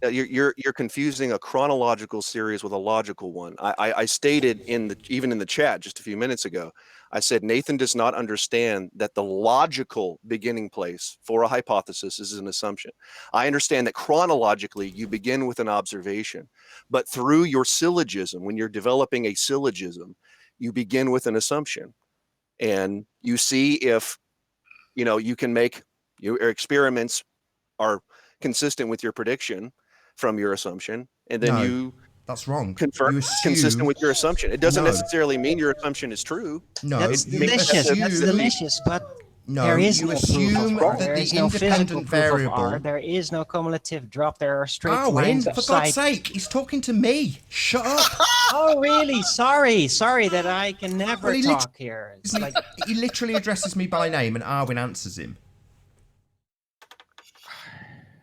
You're confusing a chronological series with a logical one. I stated even in the chat just a few minutes ago, I said Nathan does not understand that the logical beginning place for a hypothesis is an assumption. I understand that chronologically you begin with an observation, but through your syllogism, when you're developing a syllogism, you begin with an assumption, and you see if you can make your experiments are consistent with your prediction from your assumption, and then No, you that's wrong. confirm You it's consistent assume. with your assumption. It doesn't No. necessarily mean your assumption is true. No, That's you delicious. assume. That's delicious. But No, there is you no assume proof of R. that There the is no physical independent proof of variable. R. There is no cumulative drop. There are straight Win, lines of for sight. God's sake, he's talking to me. Shut up. Oh, really? Sorry that I can never Well, he talk here. It's like He literally addresses me by name and Arwen answers him.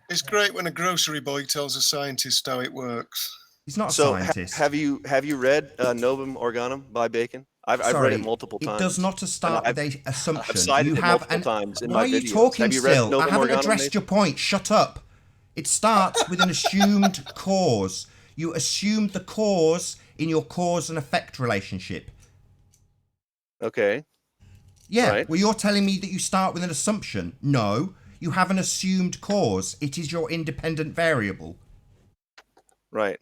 It's great when a grocery boy tells a scientist how it works. He's not a So scientist. have you read Novum Organum by Bacon? I've read Sorry, it multiple times. It does not start And with a assumption. I've cited You it have multiple times in Why my are you videos. talking Have you read still? I Novum haven't Organum, addressed Nathan? your point. Shut up. It starts with an assumed cause. You assumed the cause in your cause and effect relationship. Okay. Yeah, Right. well, you're telling me that you start with an assumption. No, you have an assumed cause. It is your independent variable. Right.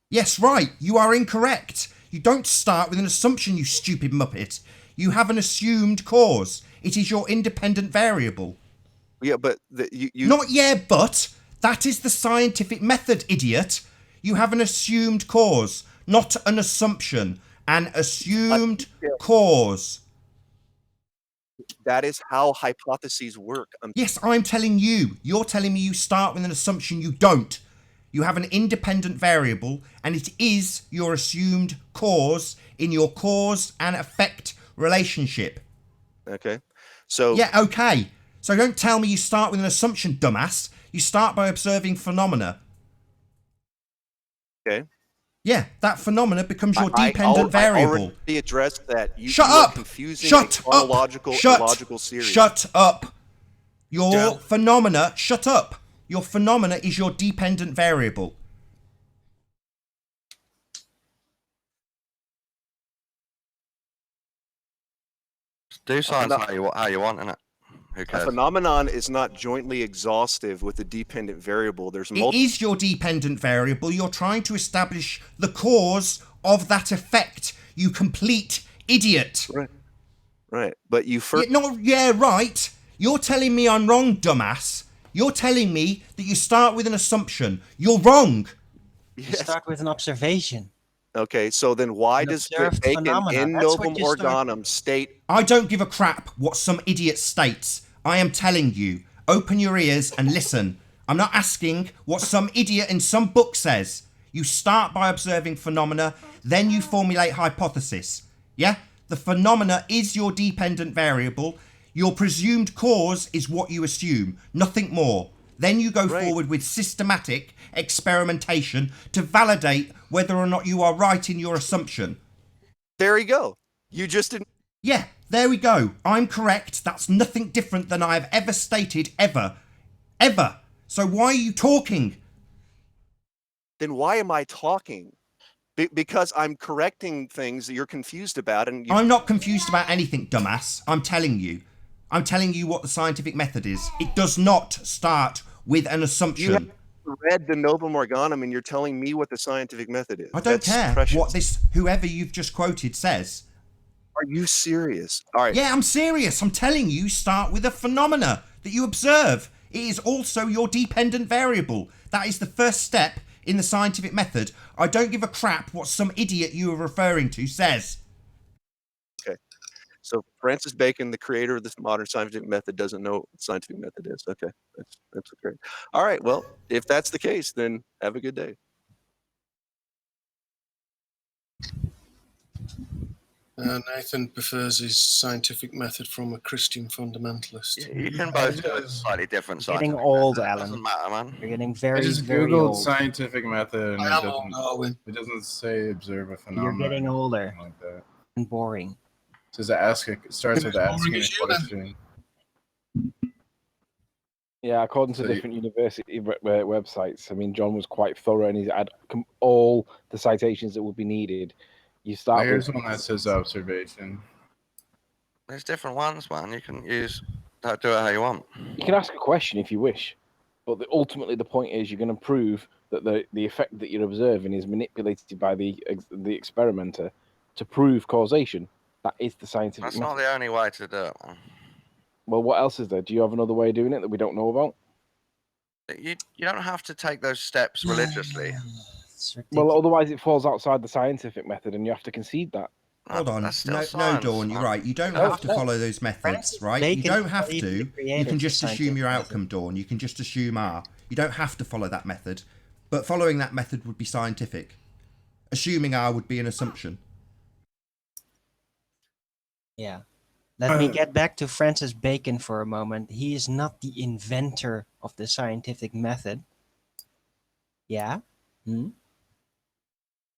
Yes, right. You are incorrect. You don't start with an assumption, you stupid muppet. You have an assumed cause. It is your independent variable. Yeah, but you Not yeah, but that is the scientific method, idiot. You have an assumed cause, not an assumption. An assumed cause. that is how hypotheses work. Yes, I'm telling you. You're telling me you start with an assumption. You don't. You have an independent variable, and it is your assumed cause in your cause and effect relationship. Okay. So Yeah, okay. So don't tell me you start with an assumption, dumbass. You start by observing phenomena. okay. Yeah, that phenomena becomes your I dependent variable. already addressed that. Shut you are up! confusing Shut a chronological up! and logical series. Shut up! Your Del. phenomena, shut up! Your phenomena is your dependent variable. Do science phenom- how you want, innit? Who A cares? phenomenon is not jointly exhaustive with a dependent variable. There's It multiple. is your dependent variable. You're trying to establish the cause of that effect, you complete idiot. Right. But you first. Right. You're telling me I'm wrong, dumbass. You're telling me that you start with an assumption. You're wrong. You Yes. start with an observation. Okay. So then why An does observed Bacon phenomena. in That's what novum you start organum state? I don't give a crap what some idiot states. I am telling you. Open your ears and listen. I'm not asking what some idiot in some book says. You start by observing phenomena, then you formulate hypothesis. Yeah? The phenomena is your dependent variable. Your presumed cause is what you assume, nothing more. Then you go forward with systematic experimentation to validate whether or not you are right in your assumption. There you go. You just didn't. Yeah, there we go. I'm correct. That's nothing different than I have ever stated, ever. Ever. So why are you talking? Then why am I talking? Because I'm correcting things that you're confused about, and you. I'm not confused about anything, dumbass. I'm telling you. I'm telling you what the scientific method is. It does not start with an You assumption. have read the novum organum, and you're telling me what the scientific method is. I don't That's care precious. what this whoever you've just quoted says. Are you serious? All right. Yeah, I'm serious. I'm telling you, start with a phenomena that you observe. It is also your dependent variable. That is the first step in the scientific method. I don't give a crap what some idiot you are referring to says. Okay. So Francis Bacon, the creator of this modern scientific method, doesn't know what scientific method is. Okay. That's great. All right. Well, if that's the case, then have a good day. Nathan prefers his scientific method from a Christian fundamentalist. You can both do a slightly different You're getting scientific old, method. It Alan. doesn't matter, man. You're getting I very, just very googled old. scientific method and I am old, Darwin. it doesn't say observe a phenomenon. You're getting or older anything like that. and boring. It says it starts with asking a Boring as you, then. question. Yeah, according to So you- different university websites, I mean, John was quite thorough and he's had all the citations that would be needed. You start Here's with one that says observation. There's different ones, man. You can do it how you want. you can ask a question if you wish, but ultimately the point is you're going to prove that the effect that you're observing is manipulated by the experimenter to prove causation. That is the scientific That's method. not the only way to do it, man. Well, what else is there? Do you have another way of doing it that we don't know about? You don't have to take those steps religiously. It's Well, ridiculous. otherwise it falls outside the scientific method, and you have to concede that. Hold on. That's still No, science, Dawn, you're man. right. You don't No, have to no. follow those methods, Francis right? You Bacon don't have believed to. he You created can the just assume your scientific outcome, Dawn. You can just assume R. You don't have to follow that method. But following that method would be scientific. Assuming R would be an assumption. Yeah. Let me get back to Francis Bacon for a moment. He is not the inventor of the scientific method. Yeah? Did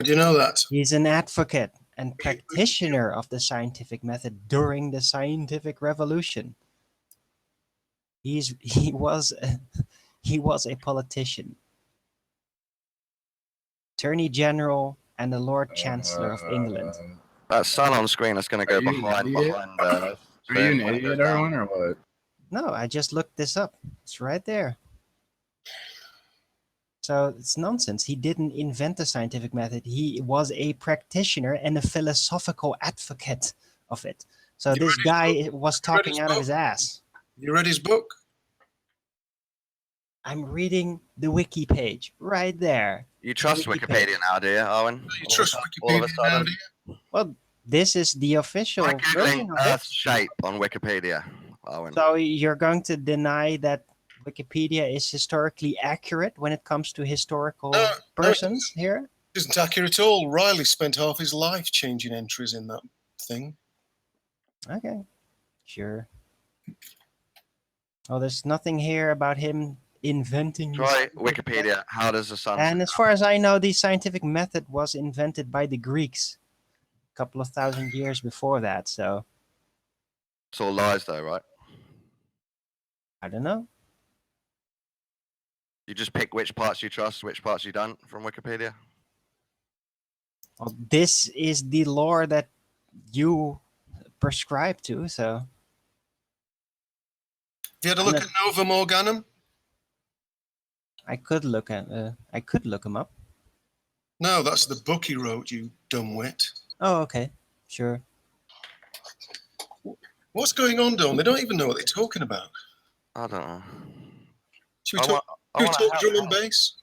you know that? He's an advocate and practitioner of the scientific method during the scientific revolution. He was a politician, Attorney General, and the Lord Chancellor of England. That sun on screen is going to go Are you an behind. idiot? Are you an when it idiot, goes down. Erwin, or what? No, I just looked this up. It's right there. So it's nonsense. He didn't invent the scientific method. He was a practitioner and a philosophical advocate of it. So You this read his guy book? was You read talking his out of book? his ass. You read his book? I'm reading the wiki page right there. You trust Wiki Wikipedia page. now, do you, Owen? You trust All of a Wikipedia now, sudden, do you? Well, this is the official try googling version of it. Earth's shape on Wikipedia, Owen. So you're going to deny that Wikipedia is historically accurate when it comes to historical No, persons here? It isn't accurate at all. Riley spent half his life changing entries in that thing. Okay, sure. Oh, there's nothing here about him inventing. Try the Wikipedia. How does the sun? And as far as I know, the scientific method was invented by the Greeks a couple of thousand years before that. So It's all lies, though, right? I don't know. You just pick which parts you trust, which parts you don't from Wikipedia. Well, this is the lore that you prescribe to. So Have you had a look at Nova Morganum? I could look him up. No, that's the book he wrote, you dumbwit. Oh, okay, sure. What's going on, Don? They don't even know what they're talking about. I don't know. Should we talk drum and bass?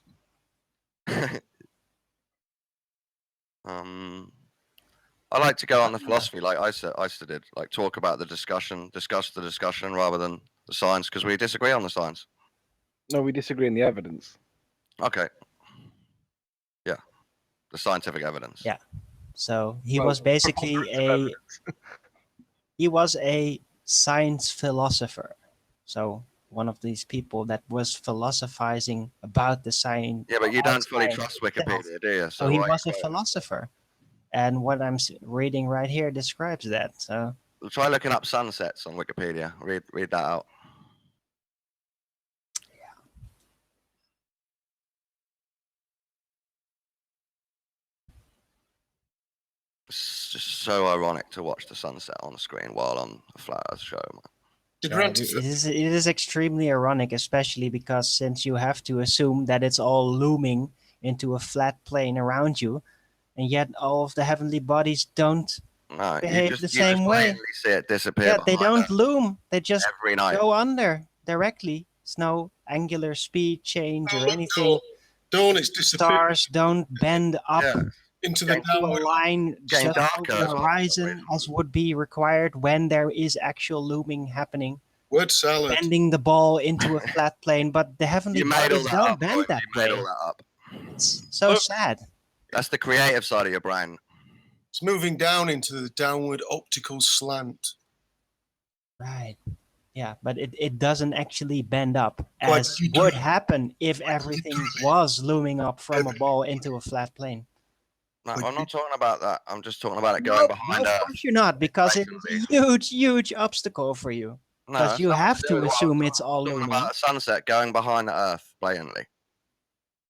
I like to go on the philosophy, like I did, like talk about the discussion, discuss the discussion rather than the science, because we disagree on the science. No, we disagree in the evidence. Okay. Yeah, the scientific evidence. Yeah. So he was basically he was a science philosopher. So one of these people that was philosophizing about the science. Yeah, but you don't fully trust Wikipedia, do you? So he was a philosopher. And what I'm reading right here describes that. So try looking up sunsets on Wikipedia. Read that out. Yeah. It's just so ironic to watch the sunset on the screen while on a flat Earth show. it is extremely ironic, especially because since you have to assume that it's all looming into a flat plane around you, and yet all of the heavenly bodies don't behave the same way. See it disappear. Yeah, they don't loom. They just every night go under directly. It's no angular speed change or anything. Dawn, it's disappearing. Stars don't bend up into the a line just over the horizon as would be required when there is actual looming happening. Word salad. Bending the ball into a flat plane, but the heavenly bodies don't bend that way. Made all that up. It's so sad. That's the creative side of your brain. It's moving down into the downward optical slant. Right. Yeah, but it doesn't actually bend up as would happen if everything was looming up from a ball into a flat plane. No, I'm not talking about that. I'm just talking about it going behind Earth. Of course you're not, because it is a huge, huge obstacle for you. Because you have to assume it's all looming. About a sunset going behind the Earth, blatantly.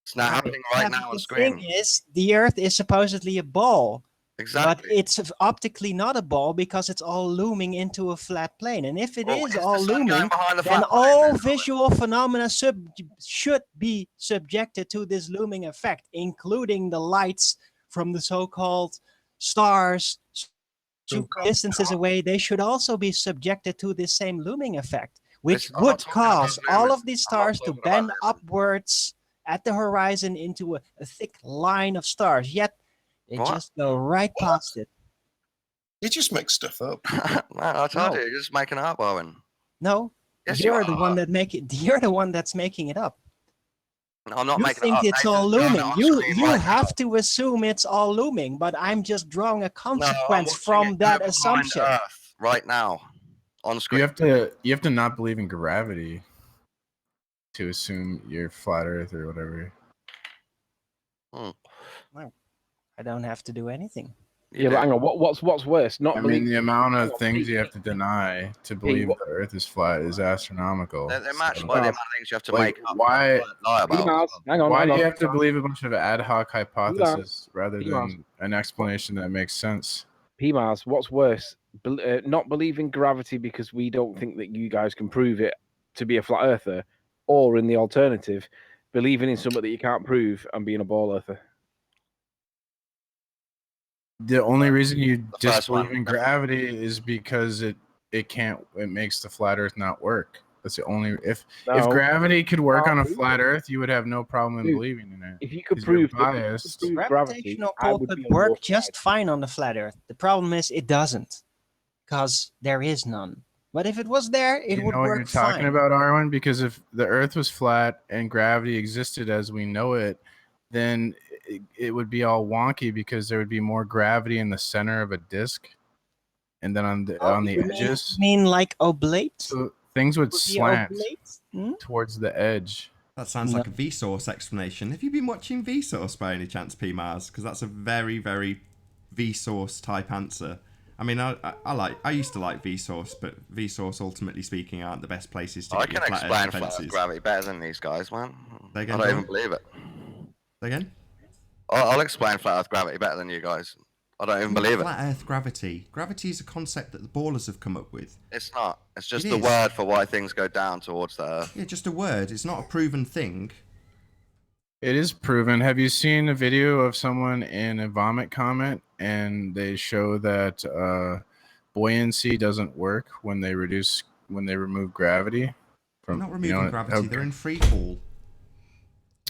It's now happening right now on screen. The thing is, the Earth is supposedly a ball. Exactly. But it's optically not a ball because it's all looming into a flat plane. And if it is all looming, then all visual phenomena should be subjected to this looming effect, including the lights from the so-called stars distances away. They should also be subjected to this same looming effect, which would cause all of these stars to bend upwards at the horizon into a thick line of stars. Yet they just go right past it. You just make stuff up. Man, I told you, you're just making it up, Owen. No, yes, you're the one that You're the one that's making it up. No, I'm not you making think it up. It's all looming. You have to assume it's all looming, but I'm just drawing a consequence from that assumption. Earth right now, on screen. You have to not believe in gravity to assume you're flat Earth or whatever. I don't have to do anything. Yeah, but hang on. What's worse? The amount of things you have to deny to believe the Earth is flat is astronomical. They're matched by the amount of things you have to make up. Why? Lie about. Why do you have to believe a bunch of ad hoc hypotheses rather than an explanation that makes sense? PMARS, what's worse, not believing gravity because we don't think that you guys can prove it to be a flat earther, or in the alternative, believing in something that you can't prove and being a ball earther? The only reason you The first disbelieve one. in gravity is because it makes the flat Earth not work. That's the only if No, gravity could work on a prove flat Earth, you would have no problem in Dude, believing in it. if you could 'Cause you're prove that, biased. prove gravity, Gravitational I pull would could be on your work side. just fine on the flat Earth. The problem is it doesn't, because there is none. But if it was there, it You would know what you're work talking fine. about, Arwen? Because if the Earth was flat and gravity existed as we know it, then it would be all wonky because there would be more gravity in the center of a disk, and then on the edges, You mean like oblate? so things would Would be slant oblate? Hmm? towards the edge. That sounds No. like a Vsauce explanation. Have you been watching Vsauce by any chance, P Mars? Because that's a very, very Vsauce type answer. I mean, I used to like Vsauce, but Vsauce, ultimately speaking, aren't the best places to I get your can flat explain Earth flat Earth defences. gravity better than these guys, man. Say I again, don't John? even believe it. Say again? I'll explain flat Earth gravity better than you guys. I don't even believe it. Flat Earth gravity. Gravity is a concept that the ballers have come up with. It's not. It's just It the is. word for why things go down towards the Earth. Yeah, just a word. It's not a proven thing. It is proven. Have you seen a video of someone in a vomit comment and they show that buoyancy doesn't work when they remove gravity They're from not removing gravity. They're in free fall.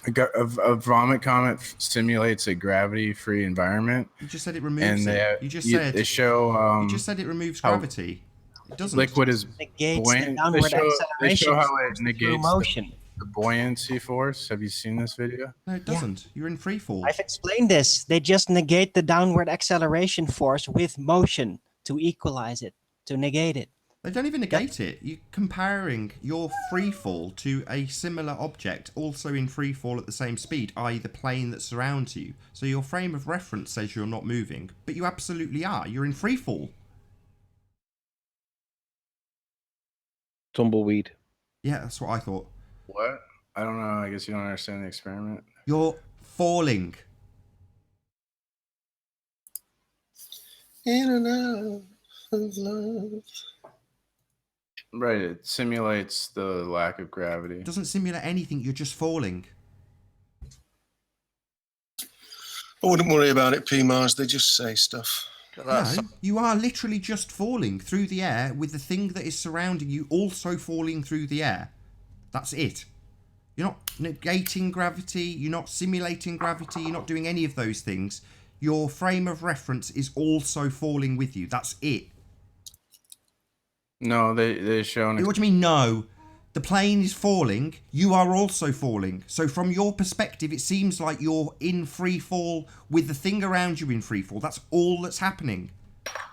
a vomit comet simulates a gravity-free environment, You just said it and removes it. You just said they show you just said it removes how gravity. It doesn't. liquid is Negates buoyant. the downward They show acceleration how it force through negates motion. the buoyancy force. Have you seen this video? No, it doesn't. You're in free fall. I've explained this. They just negate the downward acceleration force with motion to equalize it, to negate it. They don't even negate it. You're comparing your free fall to a similar object also in free fall at the same speed, i.e. the plane that surrounds you. So your frame of reference says you're not moving, but you absolutely are. You're in free fall. Tumbleweed. Yeah, that's what I thought. What? I don't know. I guess you don't understand the experiment. You're falling. In and out of love. Right. It simulates the lack of gravity. It doesn't simulate anything. You're just falling. I wouldn't worry about it, P Mars. They just say stuff. No, you are literally just falling through the air with the thing that is surrounding you also falling through the air. That's it. You're not negating gravity, you're not simulating gravity, you're not doing any of those things. Your frame of reference is also falling with you. That's it. No, they show. What do you mean, no? The plane is falling, you are also falling. So from your perspective, it seems like you're in free fall with the thing around you in free fall. That's all that's happening.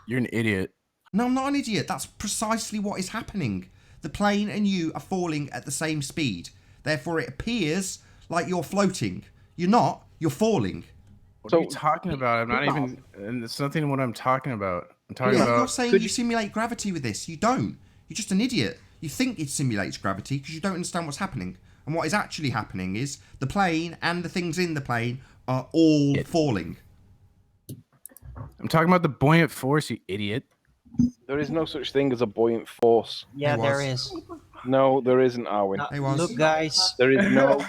You're an idiot. No, I'm not an idiot. That's precisely what is happening. The plane and you are falling at the same speed. Therefore, it appears like you're floating. You're not. You're falling. What are you talking about? I'm not even. And it's nothing what I'm talking about. I'm talking about. You're saying you simulate gravity with this. You don't. You're just an idiot. You think it simulates gravity because you don't understand what's happening. And what is actually happening is the plane and the things in the plane are all falling. I'm talking about the buoyant force, you idiot. There is no such thing as a buoyant force. Yeah, there is. No, there isn't, Arwen. Look, guys. There is no.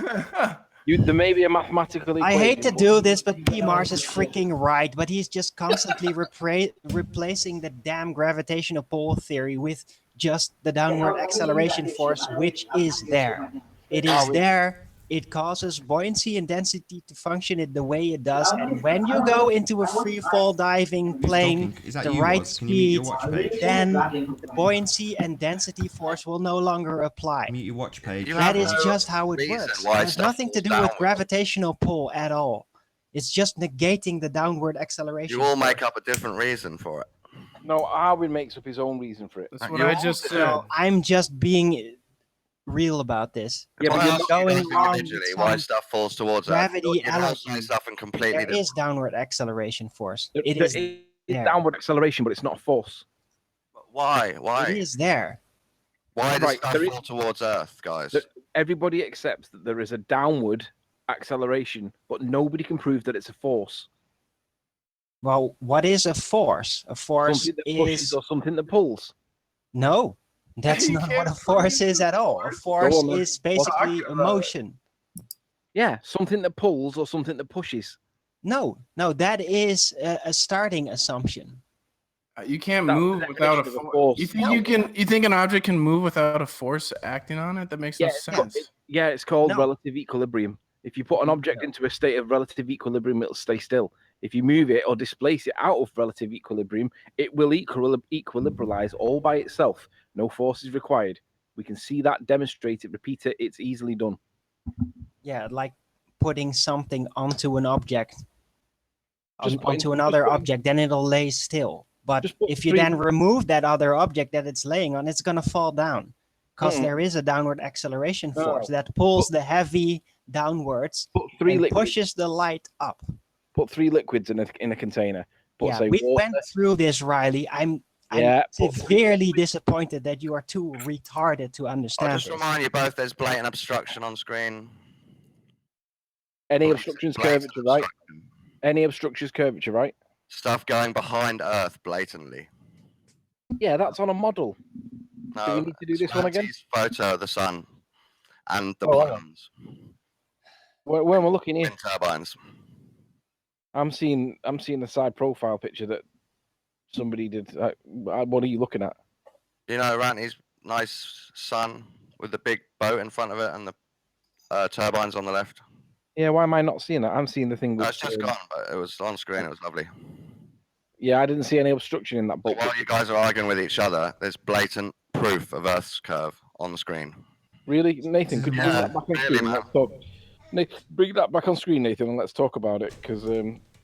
There may be a mathematical equation. I hate to do this, but P. Mars is freaking right. But he's just constantly replacing the damn gravitational pull theory with just the downward acceleration force, which is there. It is there. It causes buoyancy and density to function in the way it does. And when you go into a free fall diving plane, the right speed, then the buoyancy and density force will no longer apply. Mute your watch page. That is just how it works. It has nothing to do with gravitational pull at all. It's just negating the downward acceleration. You all make up a different reason for it. No, Arwen makes up his own reason for it. That's what I just said. So I'm just being real about this. Yeah, but Why you're going asking along individually with why some stuff falls towards gravity Earth. You're element. saying stuff in completely There different. is downward acceleration force. There It is is there. downward acceleration, but it's not a force. Why? It Why? is there. Why does Right, stuff there is- fall towards Earth, guys? Everybody accepts that there is a downward acceleration, but nobody can prove that it's a force. Well, what is a force? A force Something that pushes is or something that pulls. no. That's You not can't what a put force it is at all. A force. force on, then. is basically Talking a about it. motion. Yeah, something that pulls or something that pushes. No, that is a starting assumption. You can't That's the move without a definition of a force. force. You think you can? You think an object can move without a force acting on it? That makes no Yeah, sense. it's called No. relative equilibrium. If you put an object into a state of relative equilibrium, it'll stay still. If you move it or displace it out of relative equilibrium, it will equilibralize all by itself. No force is required. We can see that, demonstrate it, repeat it. It's easily done. Yeah, like putting something onto an object, Just put- onto just another put- object, then it'll lay still. But Just put if you three- then remove that other object that it's laying on, it's gonna fall down because there is a downward acceleration No. force that pulls the heavy downwards Put three and liquids. pushes the light up. Put 3 liquids in a container. Put, Yeah, say, we water. went through this, Riley. I'm Yeah, put severely disappointed that you are too retarded to I'll understand just this. remind you both there's blatant obstruction on screen. Any obstructions Blatant curvature, right? obstruction. Any obstructions curvature, right? Stuff going behind Earth blatantly. Yeah, that's on a model. No, Do we need to do this one again? Ranty's photo of the sun and the Oh, hang on. balloons, Where am I looking here? wind turbines. I'm seeing the side profile picture that somebody did. What are you looking at? You know, Ranty's nice sun with the big boat in front of it and the turbines on the left. Yeah, why am I not seeing that? I'm seeing the thing No, with. it's just gone, but it was on screen. It was lovely. Yeah, I didn't see any obstruction in that But boat. while you guys are arguing with each other, there's blatant proof of Earth's curve on the screen. Really, Nathan? Could you bring that back on really, screen? man. Let's talk. Bring that back on screen, Nathan, and let's talk about it because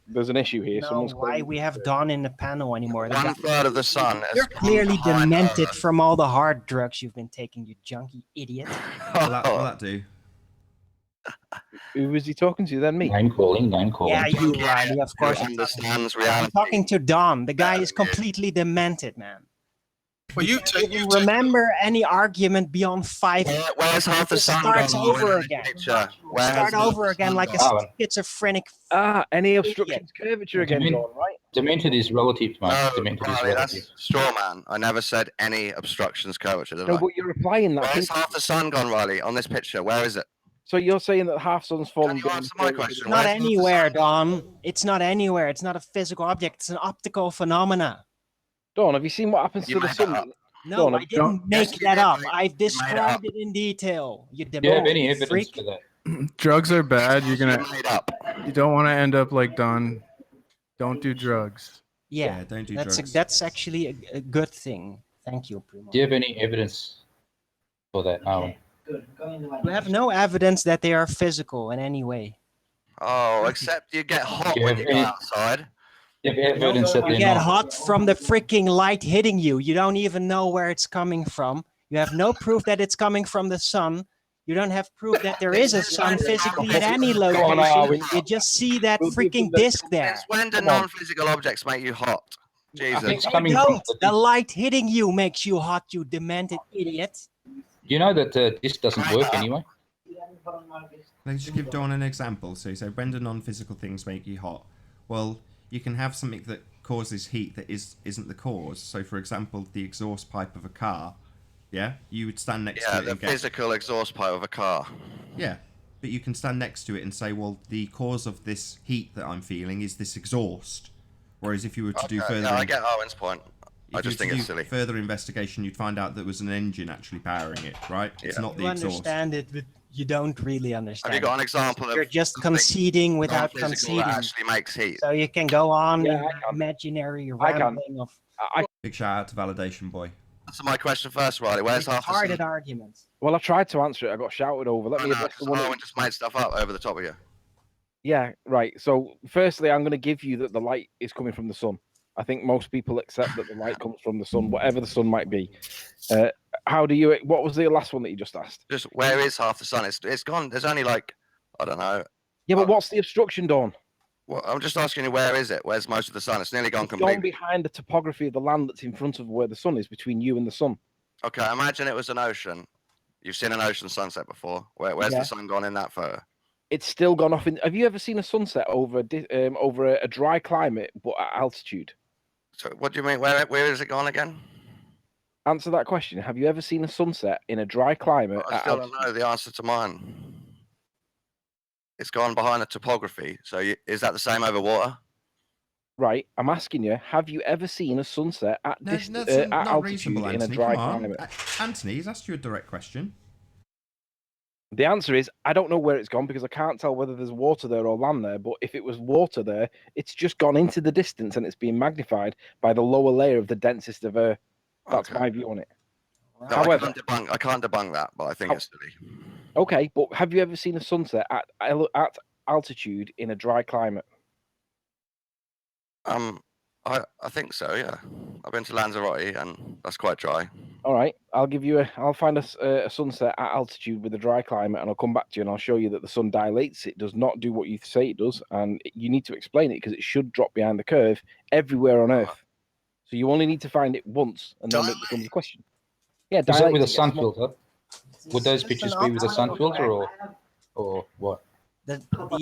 there's an issue here. No, Someone's why claiming- we have Don in the panel anymore? The guy- 1/3 of the sun. has You're gone clearly behind demented Earth. from all the hard drugs you've been taking, you junkie idiot. Will that do? Who was he talking to? Then me. Nine calling. Yeah, you, Junkie Riley, of who course. understands I'm reality. talking to Don. The guy is Yeah. completely demented, man. Well, you take you take Remember any argument beyond 5 Where's half the Just sun starts gone over in this again. picture? Where has start half over the again sun like a gone? schizophrenic. Any obstructions curvature again, mean- John, right? Demented is relative, mate. No, Demented is Riley, relative. that's straw man. I never said any obstructions curvature, did No, I? but you're applying that. Where's thing. half the sun gone, Riley, on this picture? Where is it? So you're saying that half sun's fallen Can you down. answer my question? Not Where's half the anywhere, sun? Don. It's not anywhere. It's not a physical object. It's an optical phenomena. Dawn, have you seen what happens You to the made that sun? up. No, Dawn, I didn't Yes, make you that did, up. mate. I've up. described it in detail. You Do you have any demented evidence freak. for that? Drugs are bad. You're You gonna. made up. You don't want to end up like Don. Don't do drugs. Yeah, don't do that's drugs. that's actually a good thing. Thank you, Primo. Do you have any evidence for that, Alan? We have no evidence that they are physical in any way. Oh, except you get hot Do you when have you go any- outside. Do you have evidence that You they're get not? hot from the freaking light hitting you. You don't even know where it's coming from. You have no proof that it's coming from the sun. You don't have proof that there is a sun physically at any on, location. You just see that freaking disc there. Since when do Come on. non-physical objects make you hot? I think Jesus. it's They coming from don't. the The disc. light hitting you makes you hot, you demented idiot. You know that this doesn't work anyway. Let's just give Dawn an example. So you say, when do non-physical things make you hot? Well, you can have something that causes heat that isn't the cause. So, for example, the exhaust pipe of a car. Yeah, you would stand next Yeah, to it the and get. physical exhaust pipe of a car. Yeah, but you can stand next to it and say, well, the cause of this heat that I'm feeling is this exhaust. Whereas if you were to do further, Yeah, I get Owen's point. I if you just were think to it's do silly. further investigation, you'd find out there was an engine actually powering it. Right? It's Yeah. not the You exhaust. understand it, but you don't really understand. Have you got it. an example of You're just something conceding without non-physical conceding. that actually makes heat? So you can go on Yeah, in I your can. imaginary I can. rambling of Big shout out to Validation Boy. Answer my question first, Riley. Where's half the retarded sun? arguments. Well, I tried to answer it. I got shouted over. Let I me know, address the 'cause one. Owen just made stuff up over the top of you. Yeah, right. So, firstly, I'm going to give you that the light is coming from the sun. I think most people accept that the light comes from the sun, whatever the sun might be. How do you? What was the last one that you just asked? Just where is half the sun? It's gone. There's only like, I don't know. Yeah, but what's the obstruction, Dawn? Well, I'm just asking you, where is it? Where's most of the sun? It's nearly gone It's gone completely. behind the topography of the land that's in front of where the sun is, between you and the sun. Okay, imagine it was an ocean. You've seen an ocean sunset before. Where's Yeah. the sun gone in that photo? It's still gone off. Have you ever seen a sunset over a dry climate but at altitude? So what do you mean? Where is it gone again? Answer that question. Have you ever seen a sunset in a dry climate I at still don't altitude? know the answer to mine. It's gone behind the topography. So is that the same over water? Right. I'm asking you. Have you ever seen a sunset at No, at that's not altitude reasonable, in a Anthony. dry Come on. climate? Anthony, he's asked you a direct question. The answer is I don't know where it's gone because I can't tell whether there's water there or land there. But if it was water there, it's just gone into the distance and it's being magnified by the lower layer of the densest of Earth. That's Okay. my view on it. No, However, I can't debunk that, but I think it's silly. okay, but have you ever seen a sunset at altitude in a dry climate? I think so. Yeah, I've been to Lanzarote, and that's quite dry. All right, I'll find a sunset at altitude with a dry climate, and I'll come back to you and I'll show you that the sun dilates. It does not do what you say it does, and you need to explain it because it should drop behind the curve everywhere on Earth. So you only need to find it once, and then it becomes a question. Yeah, Is that with a dilates, sun yes, filter? Would those pictures be with a sun filter or what? The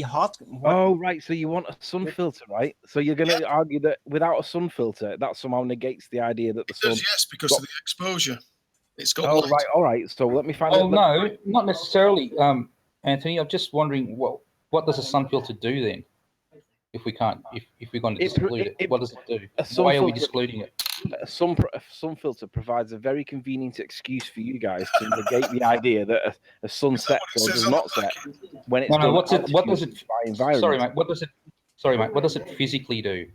hot. Oh, right. So you want a sun filter, right? So you're going to argue that without a sun filter, that somehow negates the idea that the It sun. does, yes, because of the exposure. It's got Oh, light. right. All right. So let me find. Oh no, not necessarily, Anthony. I'm just wondering, what does a sun filter do then? If we can't, if we're going to exclude it, what does it do? Why are we excluding it? A sun filter provides a very convenient excuse for you guys to negate the idea that a sun sets or does not set when it's No, done what does it? by environment. Sorry, mate. What does it physically do?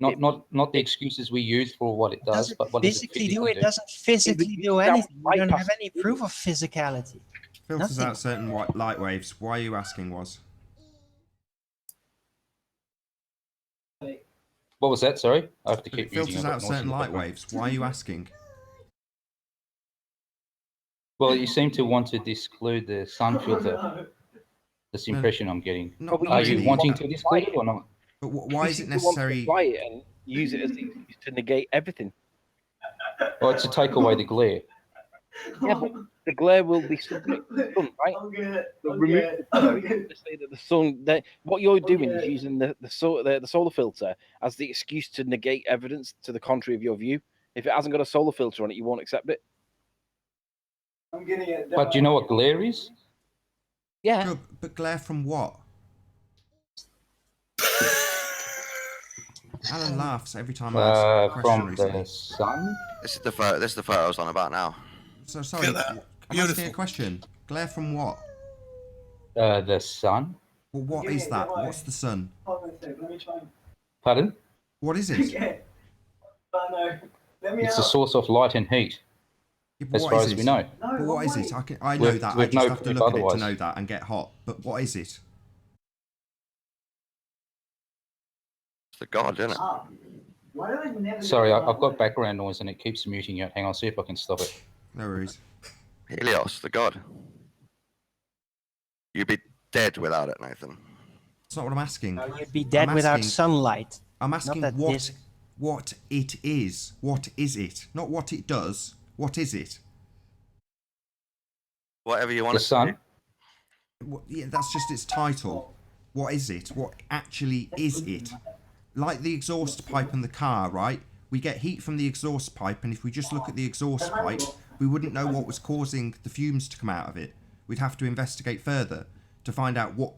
Not the excuses we use for what it does, but what does it physically do? It doesn't physically do anything. We don't have any proof of physicality. Filters out certain light waves. Why are you asking, Was? What was that? Sorry, I have to keep filters using out certain light waves. Why are you asking? Well, you seem to want to exclude the sun filter. That's the impression I'm getting. Are you wanting to exclude it or not? But why is it necessary? Apply it and use it as the excuse to negate everything. Well, it's to take away the glare. Yeah, but the glare will be subject to the sun, right? To say that the sun, what you're doing is using the solar filter as the excuse to negate evidence to the contrary of your view. If it hasn't got a solar filter on it, you won't accept it. But do you know what glare is? Yeah. Sure, but glare from what? Alan laughs every time I ask a question From recently. the sun. This is the photo I was on about now. So sorry, I'm asking a question. Glare from what? The sun. Well, what is that? What's the sun? Pardon? What is it? It's a source of light and heat, Yeah, but as what far is as it? we know. But what is it? I know that. I With just no have to proof look at it to otherwise. know that and get hot. But what is it? It's the god, isn't it? Sorry, I've got background noise and it keeps muting out. Hang on, see if I can stop it. No worries. Helios, the god. You'd be dead without it, Nathan. That's not what I'm asking. No, you'd be dead without sunlight. I'm asking that what disc. what it is. What is it? Not what it does. What is it? Whatever you want The to sun. Yeah, that's just its title. What is it? What actually is it? Like the exhaust pipe in the car, right? We get heat from the exhaust pipe, and if we just look at the exhaust pipe, we wouldn't know what was causing the fumes to come out of it. We'd have to investigate further to find out what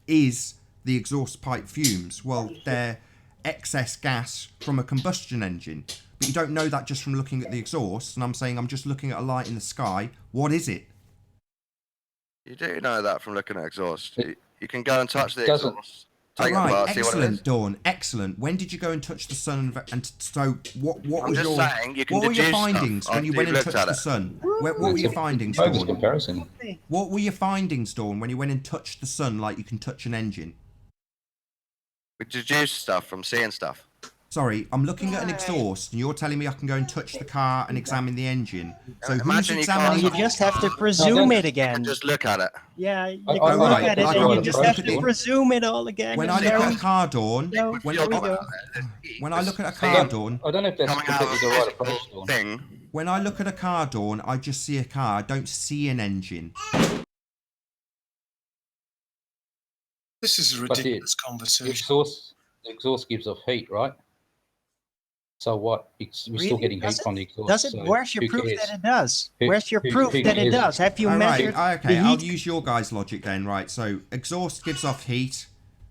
is the exhaust pipe fumes. Well, they're excess gas from a combustion engine. But you don't know that just from looking at the exhaust, and I'm saying I'm just looking at a light in the sky. What is it? You do know that from looking at exhaust. You can go and touch the Doesn't- exhaust. Take it Right, apart, see what it is. excellent, Dawn. Excellent. When did you go and touch the sun? And so, what I'm was just your saying, you can what were your deduce stuff findings when you after went you've and looked touched at the it. sun? What were your findings, Bogus Dawn? comparison. What were your findings, Dawn, when you went and touched the sun like you can touch an engine? We deduce stuff from seeing stuff. Sorry, I'm looking at an exhaust, and you're telling me I can go and touch the car and examine the engine. So who's Imagine you examining? You can't- just have to presume it You again. can just look at it. Yeah, you I- can I look like- at it like and you the just approach have to it. presume it all again. When and I look there at a we- car, Dawn, No, when there we go. I look at a I car, don't, Dawn, I don't know if that's Coming out of completely a the right physical approach, Dawn. thing. when I look at a car, Dawn, I just see a car. I don't see an engine. This is a But ridiculous the conversation. exhaust gives off heat, right? So what? We're still Really? getting Does heat it? from the exhaust. Does it? So Where's your who proof cares? that it does? Who- Where's your who- proof who that it cares? does? Have you All right, measured okay, the I'll heat? use your guys' logic then, right? So exhaust gives off heat,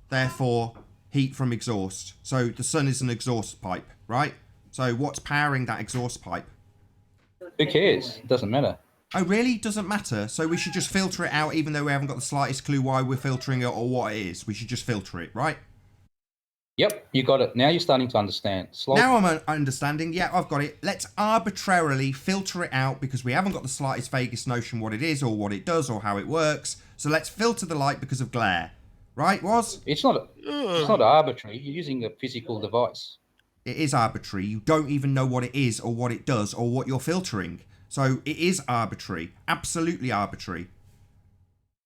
therefore heat from exhaust. So the sun is an exhaust pipe, right? So what's powering that exhaust pipe? Who cares? It doesn't matter. Oh, really? Doesn't matter? So we should just filter it out even though we haven't got the slightest clue why we're filtering it or what it is. We should just filter it, right? Yep, you got it. Now you're starting to understand. Now I'm understanding. Yeah, I've got it. Let's arbitrarily filter it out because we haven't got the slightest vaguest notion what it is or what it does or how it works. So let's filter the light because of glare. Right, Was? It's not arbitrary. You're using a physical device. It is arbitrary. You don't even know what it is or what it does or what you're filtering. So it is arbitrary. Absolutely arbitrary.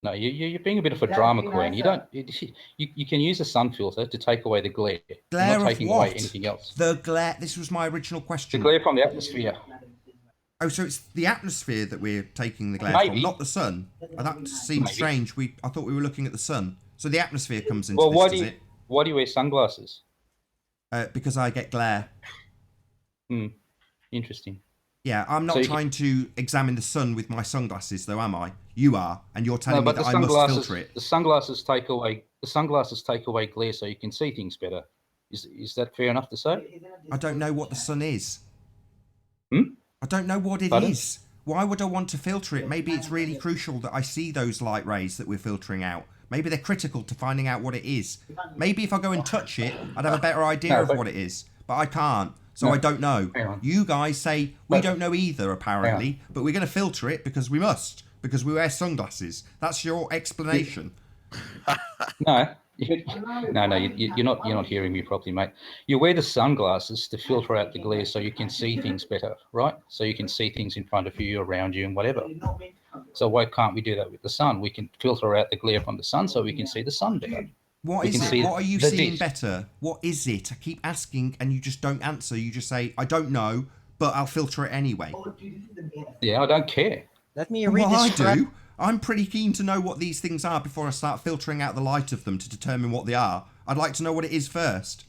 No, you're being a bit of a drama queen. You don't. You can use a sun filter to take away the glare. Glare You're not of taking what? away anything else. The glare. This was my original The question. glare from the atmosphere. Oh, so it's the atmosphere that we're taking the glare Maybe. from, not the sun. Oh, that seems Maybe. strange. I thought we were looking at the sun. So the atmosphere comes into Well, this, does it? why do you wear sunglasses? Because I get glare. Interesting. Yeah, I'm not So trying to examine the sun with my sunglasses, though, am I? You are, and you're No, telling me but that the I must sunglasses. filter it. The sunglasses take away glare, so you can see things better. Is that fair enough to say? I don't know what the sun is. Hmm? I don't know what it Pardon? is. Why would I want to filter it? Maybe it's really crucial that I see those light rays that we're filtering out. Maybe they're critical to finding out what it is. Maybe if I go and touch it, I'd have a better idea No, of but- what it is. But I can't, so No. I don't know. Hang on. You guys say we But- don't know either, apparently, but we're going to filter it because we must, because we wear sunglasses. That's your explanation. No, you're not hearing me properly, mate. You wear the sunglasses to filter out the glare, so you can see things better, right? So you can see things in front of you, around you, and whatever. So why can't we do that with the sun? We can filter out the glare from the sun, so we can see the sun better. What We is can it? see What are you the seeing disc. better? What is it? I keep asking and you just don't answer. You just say, I don't know, but I'll filter it anyway. Yeah, I don't care. Let me read Well, this. I thread. do. I'm pretty keen to know what these things are before I start filtering out the light of them to determine what they are. I'd like to know what it is first.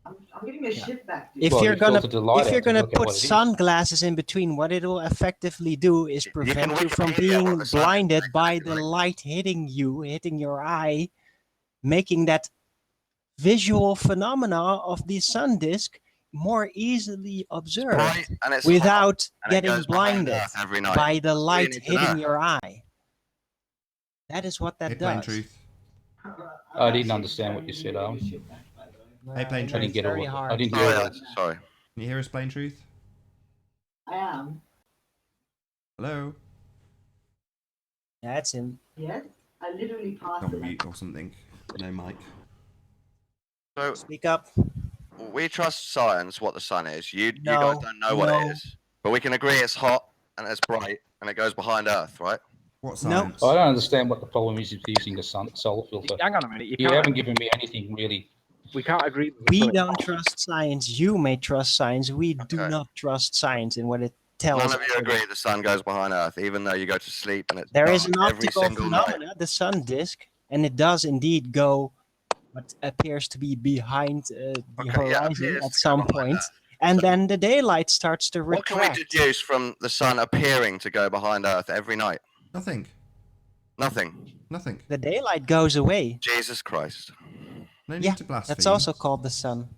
I'm getting my shit back. If Well, you're you gonna filtered the light if you're out to gonna look at put what it is. sunglasses in between, what it will effectively do is can prevent you from Wikipedia being what the sun is blinded by exactly the like. light hitting your eye, making that visual phenomena of the sun disk more easily observed Bright and it's without hot, and it getting goes behind blinded Earth every night. by the That's all you light need to hitting know. your eye. That is what that Hey, plain does. truth. I didn't understand what you said, Alan. Hey, plain I truth. didn't get all. Very hard. I didn't hear Sorry, all. sorry. Can you hear us, plain truth? I am. Hello? That's him. Yes. I literally passed On it. mute or something. No mic. So Speak up. we trust science, what the sun is. You guys No, don't know what no. it is, but we can agree it's hot and it's bright and it goes behind Earth, right? What No. science? I don't understand what the problem is with using a solar filter. Hang on a minute. You haven't given me anything really. We can't agree. We don't trust science. You may trust science. We do Okay. not trust science in what it tells None of you us. agree the sun goes behind Earth, even though you go to sleep and it's There dark is an every optical single night. phenomena, the sun disk, and it does indeed go what appears to be behind the Okay, yeah, horizon appears at to go some behind point, Earth. and then the daylight starts to What can we retract. deduce from the sun appearing to go behind Earth every night? Nothing. Nothing. Nothing. The daylight goes away. Jesus Christ. No need Yeah, to blaspheme. that's also called the sun.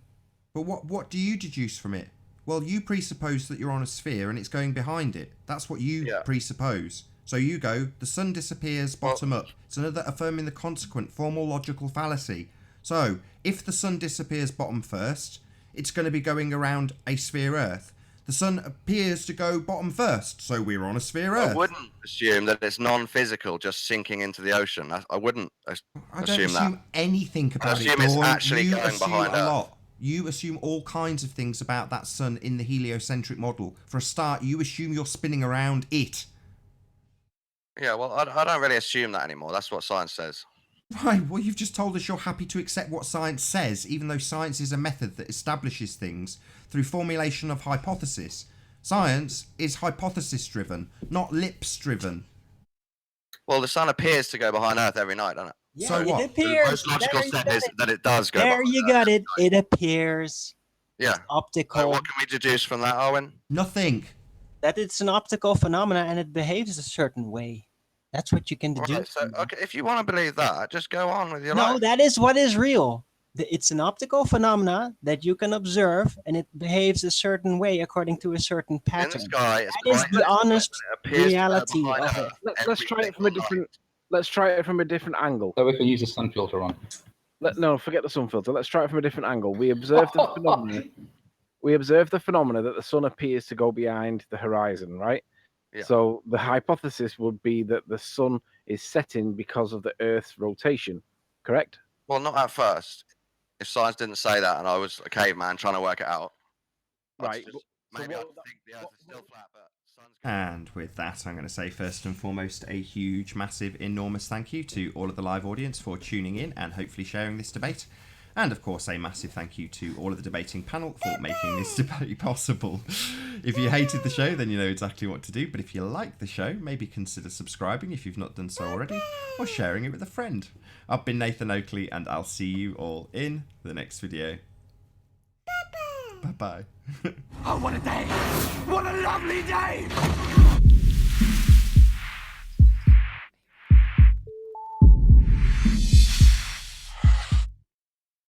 But what do you deduce from it? Well, you presuppose that you're on a sphere and it's going behind it. That's what you Yeah. presuppose. So you go, the sun disappears bottom up. It's another affirming the consequent formal logical fallacy. So, if the sun disappears bottom first, it's going to be going around a sphere Earth. The sun appears to go bottom first, so we're on a sphere Earth. I wouldn't assume that it's non-physical, just sinking into the ocean. I wouldn't I don't assume assume that. anything about it, assume it's Dawn. actually You going assume behind a Earth. lot. You assume all kinds of things about that sun in the heliocentric model. For a start, you assume you're spinning around it. Yeah, well, I don't really assume that anymore. That's what science says. Right, well, you've just told us you're happy to accept what science says, even though science is a method that establishes things through formulation of hypothesis. Science is hypothesis-driven, not lips-driven. Well, the sun appears to go behind Earth every night, doesn't it? Yeah, So it what? The appears. most logical There you step got is it. that it does go. There behind you the got Earth. it. It appears. Yeah. It's optical. What can we deduce from that, Owen? Nothing. That it's an optical phenomena and it behaves a certain way. That's what you can deduce. Right, so, from that. okay, if you want to believe that, just go on with your No, life. that is what is real. It's an optical phenomena that you can observe, and it behaves a certain way according to a certain In the pattern. sky, it's That is bright the and it's honest it appears to go reality behind of it. Earth Let's every try it from a single different. night. Let's try it from a different angle. So we can use the sun filter on. No, forget the sun filter. Let's try it from a different angle. We observe the phenomena. We observe the phenomena that the sun appears to go behind the horizon, right? Yeah. So the hypothesis would be that the sun is setting because of the Earth's rotation, correct? Well, not at first. If science didn't say that and I was a caveman trying to work it out, Right. maybe I'd think the Earth is still flat, but sun's And with that, I'm going to say first and foremost a huge, massive, enormous thank you to all of the live audience for tuning in and hopefully sharing this debate. And of course, a massive thank you to all of the debating panel for making this debate possible. If you hated the show, then you know exactly what to do. But if you like the show, maybe consider subscribing if you've not done so already, or sharing it with a friend. I've been Nathan Oakley, and I'll see you all in the next video. Bye-bye. Oh, what a day! What a lovely day!